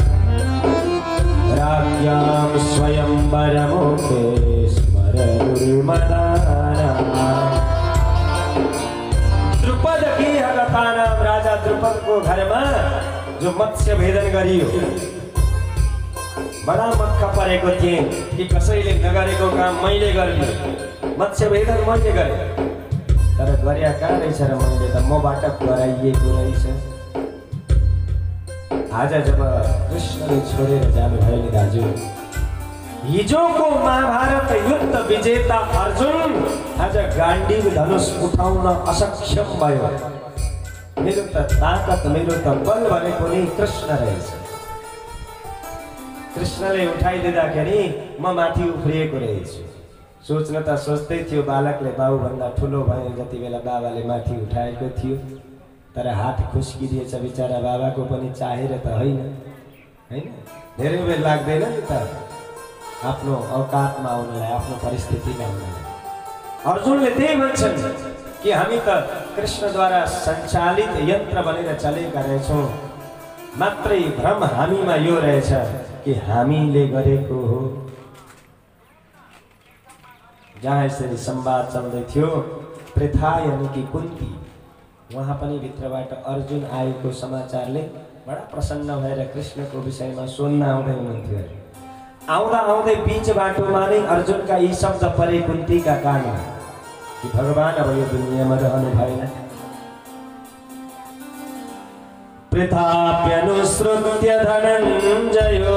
राज्ञां स्वयंवरमुखे द्रुपद गेहगतानां, राजा द्रुपद को घरमा जो मत्स्य भेदन गरियो, बडा मक्ख परेको थिए कि कसैले नगरेको काम मैले गर्ने, मत्स्य भेदन मैले गरे, तर गर्या कहाँ रहेछ र मैले त मबाट गराइएको रहेछ। आज जब कृष्णले छोडेर जानुभयो नि दाजु, हिजोको महाभारत युद्ध विजेता अर्जुन आज गाण्डीव धनुष उठाउन असक्षम भयो। मेरो त ताकत, मेरो त बल भनेको नि कृष्ण रहेछ। कृष्णले उठाइदिँदाखेरि म माथि उफ्रिएको रहेछु। सोच्न त सोच्दै थियो बालकले बाबुभन्दा ठुलो भयो जति बेला बाबाले माथि उठाएको थियो, तर हात खुस्किदिएछ बिचरा बाबाको पनि चाहेर त होइन। धेरै बेर लाग्दैन नि त आफ्नो औकातमा आउनलाई, आफ्नो परिस्थितिमा आउनलाई। अर्जुनले त्यही भन्छन् कि हामी त कृष्णद्वारा सञ्चालित यन्त्र बनेर चलेका रहेछौँ, मात्रै भ्रम हामीमा यो रहेछ कि हामीले गरेको हो। जहाँ यसरी संवाद चल्दै थियो, पृथा यानी कि कुन्ती वहाँ पनि भित्रबाट अर्जुन आएको समाचारले बडा प्रसन्न भएर कृष्णको विषयमा सोध्न आउँदै हुनुहुन्थ्यो। आउँदा आउँदै बीच बाटोमा नै अर्जुनका यी शब्द परे कुन्तीका कानमा कि भगवान अब यो दुनियाँमा रहनु भएन। पृथाप्यनुसृत्य धनञ्जयोदितं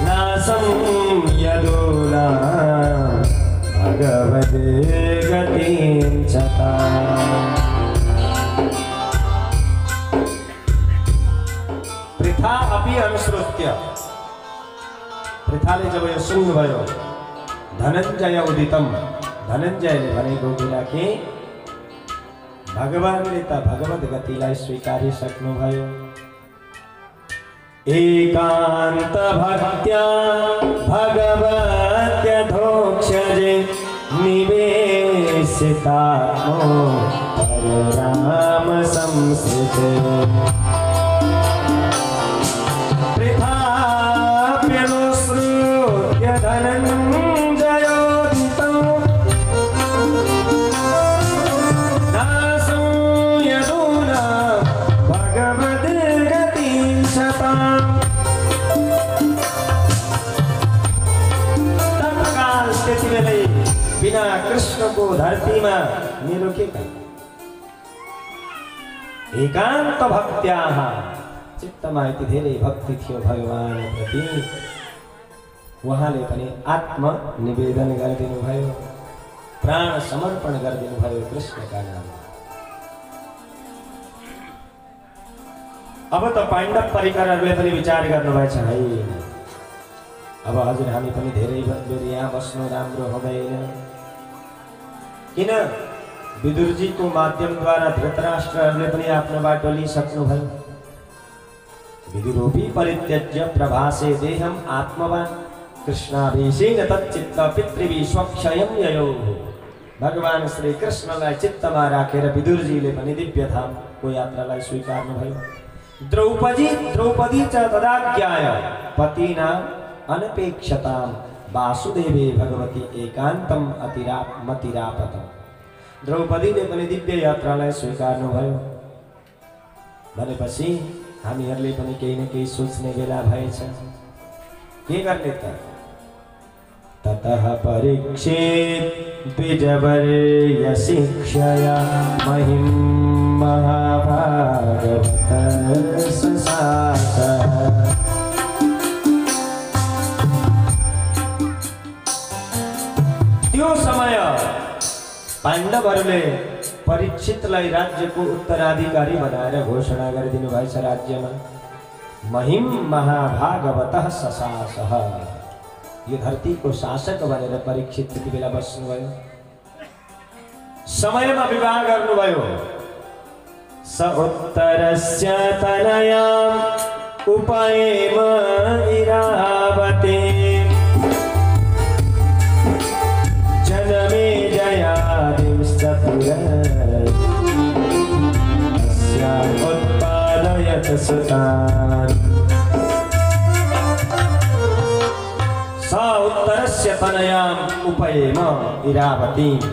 नासं यदूना भगवते गतिं चताम्। पृथा अपि अनुसृत्य, पृथाले जब यो सुन्नुभयो धनञ्जय उदितम, धनञ्जयले भनेको कुरा के भगवानले त भगवत गतिलाई स्वीकारिसक्नुभयो। एकांत भक्त्या भगवत्यधोक्षजे निवेशितात्मो परराम संस्कृते पृथाप्यनुसृत्य धनञ्जयोदितं नासूयदूना भगवद्गतिं शताम्। तत्काल स्थिति में नहीं, बिना कृष्ण को धरती में नहीं रोकेगा। एकांत भक्त्याः चित्तमा यति धेरै भक्ति थियो भगवान प्रति, उहाँले पनि आत्म निवेदन गरिदिनु भयो, प्राण समर्पण गरिदिनु भयो कृष्णका नाम। अब त पाण्डव परिवारहरूले पनि विचार गर्नुभएछ है, अब हजुर हामी पनि धेरै बेर यहाँ बस्नु राम्रो हुँदैन, किन विदुरजीको माध्यमद्वारा धृतराष्ट्रहरूले पनि आफ्नो बाटो लिइसक्नुभयो। विदुरोपि परित्यज्य प्रभासे देहम आत्मवान कृष्णावेशेन तच्चित्त पितृभि स्वक्षयं ययो। भगवान श्री कृष्णलाई चित्तमा राखेर विदुरजीले पनि दिव्य धामको यात्रालाई स्वीकार्नुभयो। द्रौपदी च तदाज्ञाय पतिनाम अनपेक्षताम वासुदेवे भगवती एकांतम मतिरापतम। द्रौपदीले पनि दिव्य यात्रालाई स्वीकार्नुभयो। भनेपछि हामीहरूले पनि केही न केही सोच्ने बेला भएछ, के गर्ने त? ततः परीक्षेत द्विजवर्य शिक्षया महिं महाभागवत ससास। त्यो समय पाण्डवहरूले परीक्षितलाई राज्यको उत्तराधिकारी बनाएर घोषणा गरिदिनु भएछ। राज्यमा महिं महाभागवतः ससासः, यो धरतीको शासक भनेर परीक्षित त्यति बेला बस्नुभयो। समयमा विवाह गर्नुभयो। स उत्तरस्य तनयाम् उपयेम इरावते जनमे उत्पादयत सुतान्। स उत्तरस्य तनयाम् उपयेम इरावतीम्।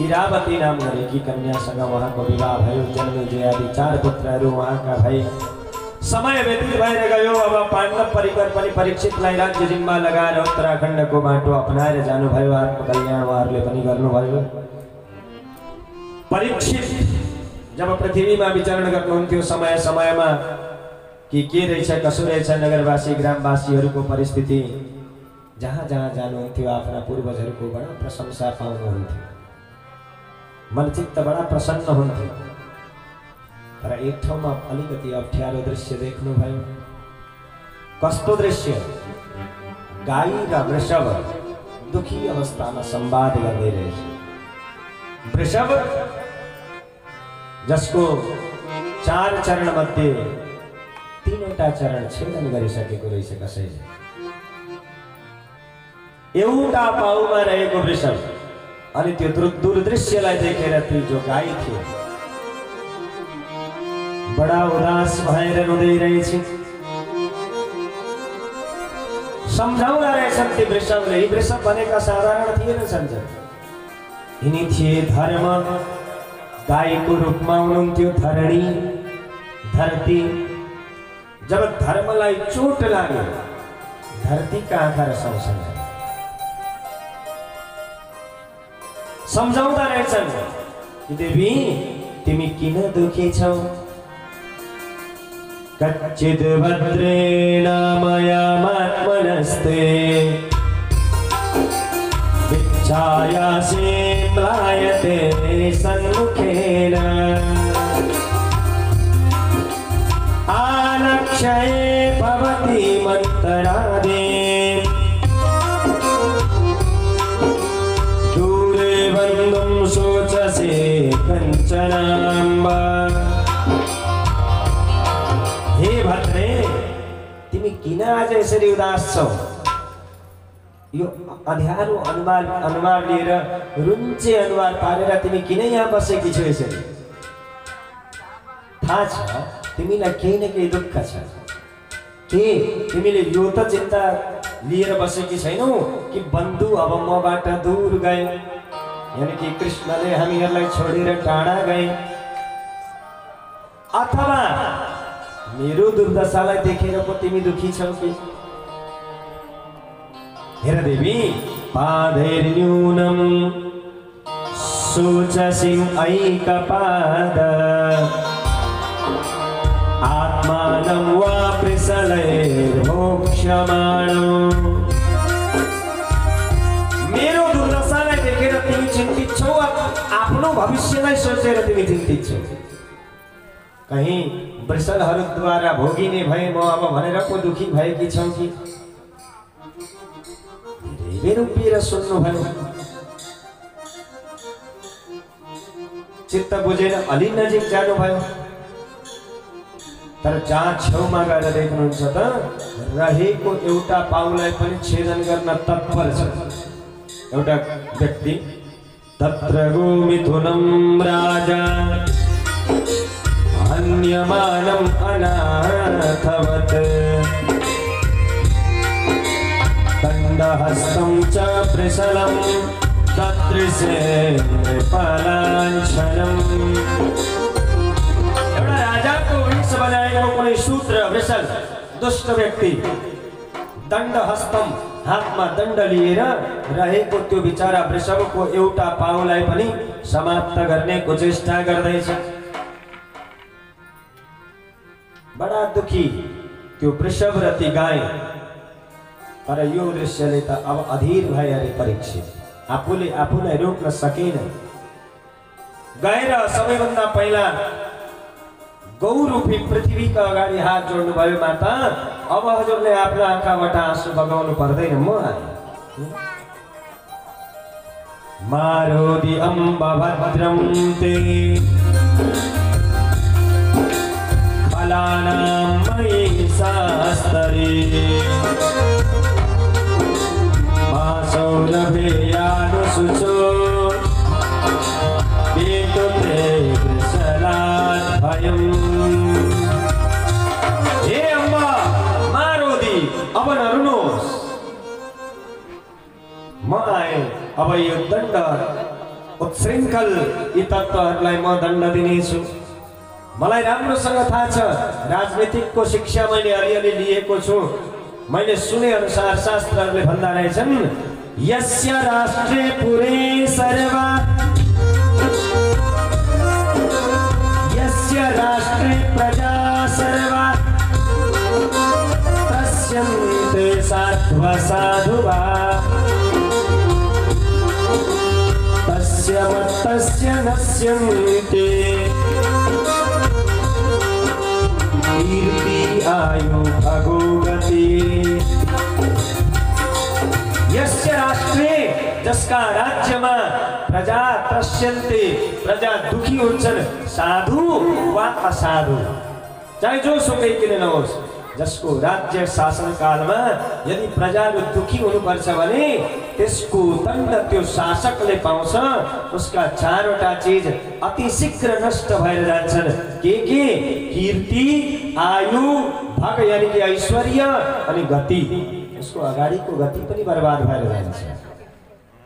इरावती नाम गरेकी कन्यासँग उहाँको विवाह भयो। जन्मेजयादि 4 पुत्रहरू उहाँका भए। समय व्यतीत भएर गयो। अब पाण्डव परिवार पनि परीक्षितलाई राज्य जिम्मा लगाएर उत्तराखण्डको बाटो अपनाएर जानुभयो। आत्मकल्याण उहाँहरूले पनि गर्नुभयो। परीक्षित जब पृथ्वीमा विचरण गर्नुहुन्थ्यो समय समयमा कि के रहेछ कसो रहेछ नगरवासी ग्रामवासीहरूको परिस्थिति, जहाँ जहाँ जानुहुन्थ्यो आफ्ना पूर्वजहरूको बडा प्रशंसा पाउनुहुन्थ्यो, मनचित्त बडा प्रसन्न हुन्थ्यो। तर एक ठाउँमा अलिकति अप्ठ्यारो दृश्य देख्नुभयो। कस्तो दृश्य? गाई र वृषभ दुखी अवस्थामा संवाद गर्दै रहेछ। वृषभ जसको 4 चरण मध्ये 3वटा चरण छेदन गरिसकेको रहेछ कसैले। एउटा पाउमा रहेको वृषभ अनि त्यो दूरदृश्यलाई देखेर ती जो गाई थिए बडा उदास भएर रुँदै रहेछ। सम्झाउँदा रहेछन् ती वृषभले। यी वृषभ भनेका साधारण थिएनन्, यिनी थिए धर्म। गाईको रूपमा हुनुहुन्थ्यो धरणी, धरती। जब धर्मलाई चोट लाग्यो धरतीका आँखा रसाउँछन्। सम्झाउँदा रहेछन् कि देवी तिमी किन दुखी छौ? कच्चिद् भद्रेण मयामात्मनस्ते विच्छायासे म्लायते सन्मुखेन आलक्ष्ये भवति मत्तरादे दूरे बन्धुं शोचसे कञ्चनाम्ब। हे भद्रे किन आज यसरी उदास छौ? यो अँध्यारो अनुहार लिएर रुन्चे अनुहार पारेर तिमी किन यहाँ बसेकी छौ यसरी? थाहा छ तिमीलाई केही न केही दुःख छ। के तिमीले यो त चिन्ता लिएर बसेकी छैनौ कि बन्धु अब मबाट दूर गए, यानी कि कृष्णले हामीहरूलाई छोडेर टाढा गए, अथवा मेरो दुर्दशालाई देखेर पो तिमी दुखी छौ कि? हेर देवी, पादैर्न्यूनं शोचसिं ऐकपाद आत्मानं वा वृषलैर्भोक्ष्यमाणो। मेरो दुर्दशालाई देखेर तिमी चिन्तित छौ, आफ्नो भविष्यलाई सोचेर तिमी चिन्तित छौ। कहीं वृषलहरूद्वारा भोगिने भए म अब भनेर पो दुखी भएकी छौ कि? मेरो पीडा सुन्नु भयो, चित्त बुझेर अलि नजिक जानुभयो, तर जहाँ छेउमा गएर देख्नुहुन्छ त रहेको एउटा पाउलाई पनि छेदन गर्न तत्पर छ एउटा व्यक्ति। तत्र गोमिथुनं राजा हन्यमानम् अनाथवत् दण्डहस्तं च वृषलं तदृशे नृपलाञ्छनम्। एउटा राजाको वंश बनाएको कुनै शूद्र वृषल दुष्ट व्यक्ति दण्डहस्तम हातमा दण्ड लिएर रहेको त्यो बिचारा वृषभको एउटा पाउलाई पनि समाप्त गर्ने चेष्टा गर्दैछ। बडा दुखी त्यो वृषभ र ती गाई। तर यो दृश्यले त अब अधीर भए अरे परीक्षित आफूले आफूलाई रोक्न सकेन। गएर सबैभन्दा पहिला गौरूपी पृथ्वीका अगाडि हात जोड्नु भयो। माता, अब हजुरले आफ्ना आँखाबाट आँसु बगाउनु पर्दैन, म आएँ। मारोदि अम्ब भद्रं ते फलानां मयि शास्तरे सौरभेयानुशुचो वेतुते वृषलात् भयम्। हे अम्बा मारोदी, अब नरुनुहोस्, म आएँ। अब यो दण्ड उत्शृङ्खल यी तत्त्वहरूलाई म दण्ड दिनेछु। मलाई राम्रोसँग थाहा छ, राजनीतिकको शिक्षा मैले अलिअलि लिएको छु। मैले सुने अनुसार शास्त्रहरूले भन्दा रहेछन्, यस्य राष्ट्रे पुरे सर्वा यस्य राष्ट्रे प्रजा सर्वा तस्यन्ते साध्वा साधुवा तस्य मत्तस्य नश्यन्ते कीर्ति आयु भगोगति। यस्य राष्ट्रे, जसका राज्यमा प्रजा त्रस्यन्ते, प्रजा दुखी हुन्छन्, साधु वा असाधु, चाहे जो सुकै किन नहोस्, जसको राज्य शासन कालमा यदि प्रजाले दुखी हुनुपर्छ भने त्यसको दण्ड त्यो शासकले पाउँछ। उसका चारवटा चीज अति शीघ्र नष्ट भएर जान्छन्। के? कीर्ति, आयु, भग यानी कि ऐश्वर्य अनि गति। उसको अगाडिको गति पनि बर्बाद भएर जान्छ।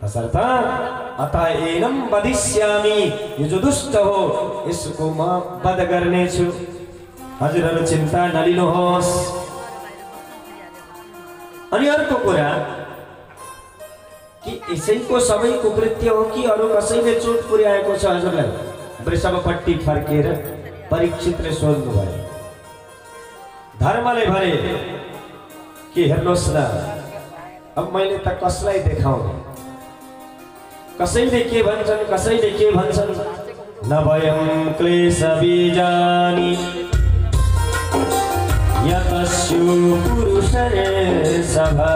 तसर्थ अतः एनम वधिष्यामि, यो जो दुष्ट हो यसको म वध गर्नेछु। हजुरहरू चिन्ता नलिनुहोस्। अनि अर्को कुरा कि यसैको सबै कुकृत्य हो कि अरू कसैले चोट पुर्याएको छ हजुरलाई? वृषभपट्टि फर्केर परीक्षितले सोध्नु भयो। धर्मले भने कि हेर्नुहोस् न, अब मैले त कसलाई देखाउने? कसैले के भन्छन्, कसैले के भन्छन्? न भयं क्लेश बीजानि यतस्यु पुरुषरे सभा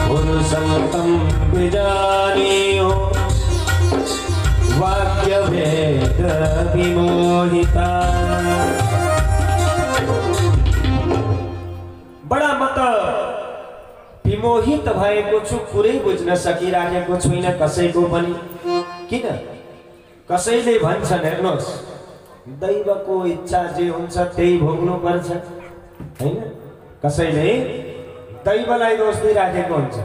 पुरुषं तं विजानीयो वाक्यभेद विमोहिता। बडा म त विमोहित भएको छु, कुरै बुझ्न सकिराखेको छुइनँ कसैको पनि। किन कसैले भन्छन् हेर्नुहोस् दैवको इच्छा जे हुन्छ त्यही भोग्नु पर्छ हैन। कसैले दैवलाई दोष दिइराखेको हुन्छ,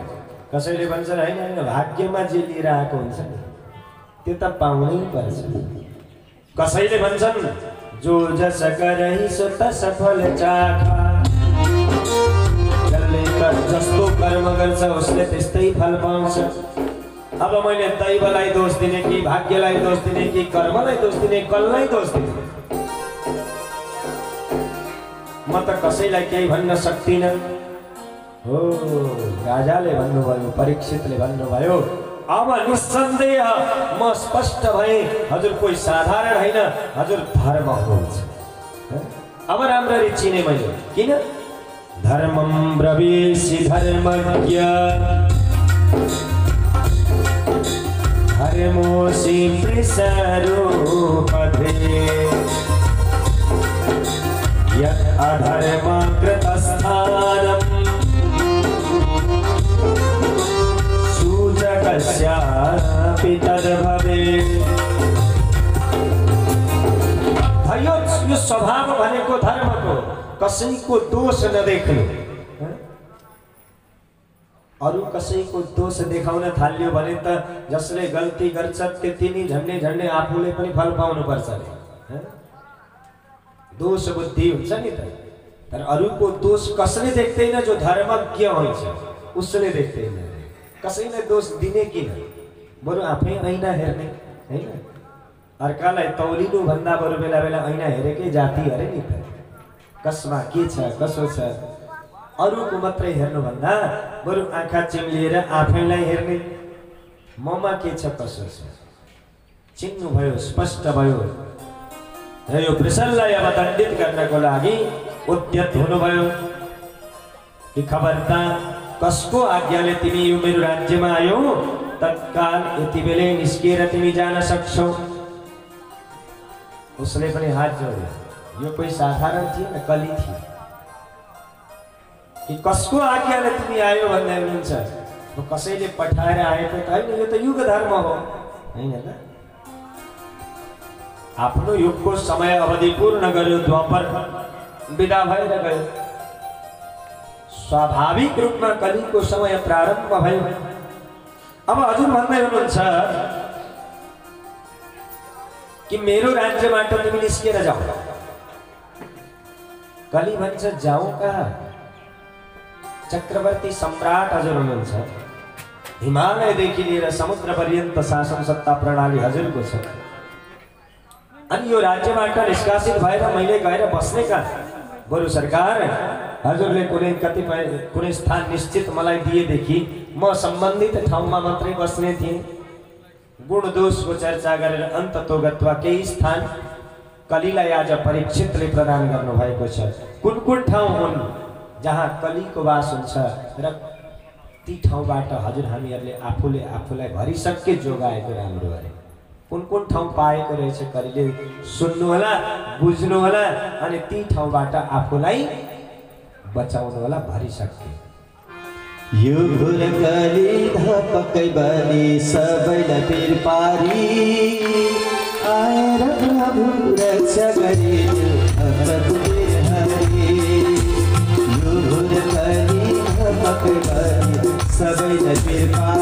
कसैले भन्छन् हैन हैन भाग्यमा जे लिएर आएको हुन्छ त्यो त पाउनै पर्छ। कसैले भन्छन् जो जस करहि सो तस फल चाखा, जसले जस्तो कर्म गर्छ उसले त्यस्तै फल पाउँछ। अब मैले दैवलाई दोष दिने कि भाग्यलाई दोष दिने कि कर्मलाई दोष दिने, कसलाई दोष दिने? म त कसैलाई केही भन्न सक्दिनँ। हो राजाले भन्नुभयो, परीक्षितले भन्नुभयो अब निस्सन्देह म स्पष्ट भए हजुर कोही साधारण होइन, हजुर धर्म हुनुहुन्छ। अब राम्ररी चिने मैले। किन धर्मं ब्रवीषि धर्मज्ञ धर्मोऽसि वृषरूपधे यत् अधर्मकृतस्थानम् सूचकस्यापि तद्भवेत्। भयो यो स्वभाव भनेको धर्मको, कसैको दोष नदेख्नु। अरू कसैको दोष देखाउन थाल्यो भने त जसले गल्ती गर्छ त्यति नै झन्डै झन्डै आफूले पनि फल पाउनु पर्छ। दोष बुद्धि हुन्छ नि त। तर अरूको दोष कसले देख्दैन? जो धर्मज्ञ हुन्छ उसले देख्दैन। कसैले दोष दिने किन? बरु आफै ऐना हेर्ने हैन। अर्कालाई तौलिनु भन्दा बरु बेला बेला ऐना हेरेकै जाति अरे नि त। कसमा के छ कसो छ अरूको मात्रै हेर्नु भन्दा बरु आँखा चिम्लिएर आफैलाई हेर्ने, ममा के छ कसो छ चिन्नु भयो, स्पष्ट भयो। र यो वृषललाई अब दण्डित गर्नको लागि उद्यत हुनुभयो कि खबरदार कसको आज्ञाले तिमी यो मेरो राज्यमा आयौ, तत्काल यति बेलै निस्किएर तिमी जान सक्छौ। उसले पनि हात जोड्यो। यो कोही साधारण थिएन, कली थियो। कि कसको आज्ञाले तिमी आयो भन्दै हुनुहुन्छ? कसैले पठाएर आएको त होइन, यो त युग धर्म हो हैन त। आफ्नो युगको समय अवधि पूर्ण गर्यो, द्वापर विदा भएर गयो। स्वाभाविक रूपमा कलिको समय प्रारम्भ भयो। अब हजुर भन्दै हुनुहुन्छ कि मेरो राज्यबाट तिमी निस्किएर जाऊ। कली भन्छ जाऊ कहाँ? चक्रवर्ती सम्राट हजुर हुनुहुन्छ। हिमालयदेखि लिएर समुद्र पर्यन्त शासन सत्ता प्रणाली हजुरको छ। अनि यो राज्यबाट निष्कासित भएर मैले गएर बस्ने कहाँ? बरु सरकार हजुरले कुनै स्थान निश्चित मलाई दिएदेखि म सम्बन्धित ठाउँमा मात्रै बस्ने थिएँ। गुण दोषको चर्चा गरेर अन्ततोगत्वा केही स्थान कलीलाई आज परीक्षितले प्रदान गर्नुभएको छ। कुन कुन ठाउँ हुन् जहाँ कलीको वास हुन्छ र ती ठाउँबाट हजुर हामीहरूले आफूलाई भरिसके जोगाएको राम्रो अरे। कुन कुन ठाउँ पाएको रहेछ कलीले सुन्नु होला, बुझ्नु होला, अनि ती ठाउँबाट आफूलाई बचाउनु होला भरिसके। यो घोर कली धपकै बली सबैलाई पिर पारी आएर प्रभु रक्षा गरिदियो भक्तको हरि। यो घोर कली धपकै बली सबैलाई पिर पारी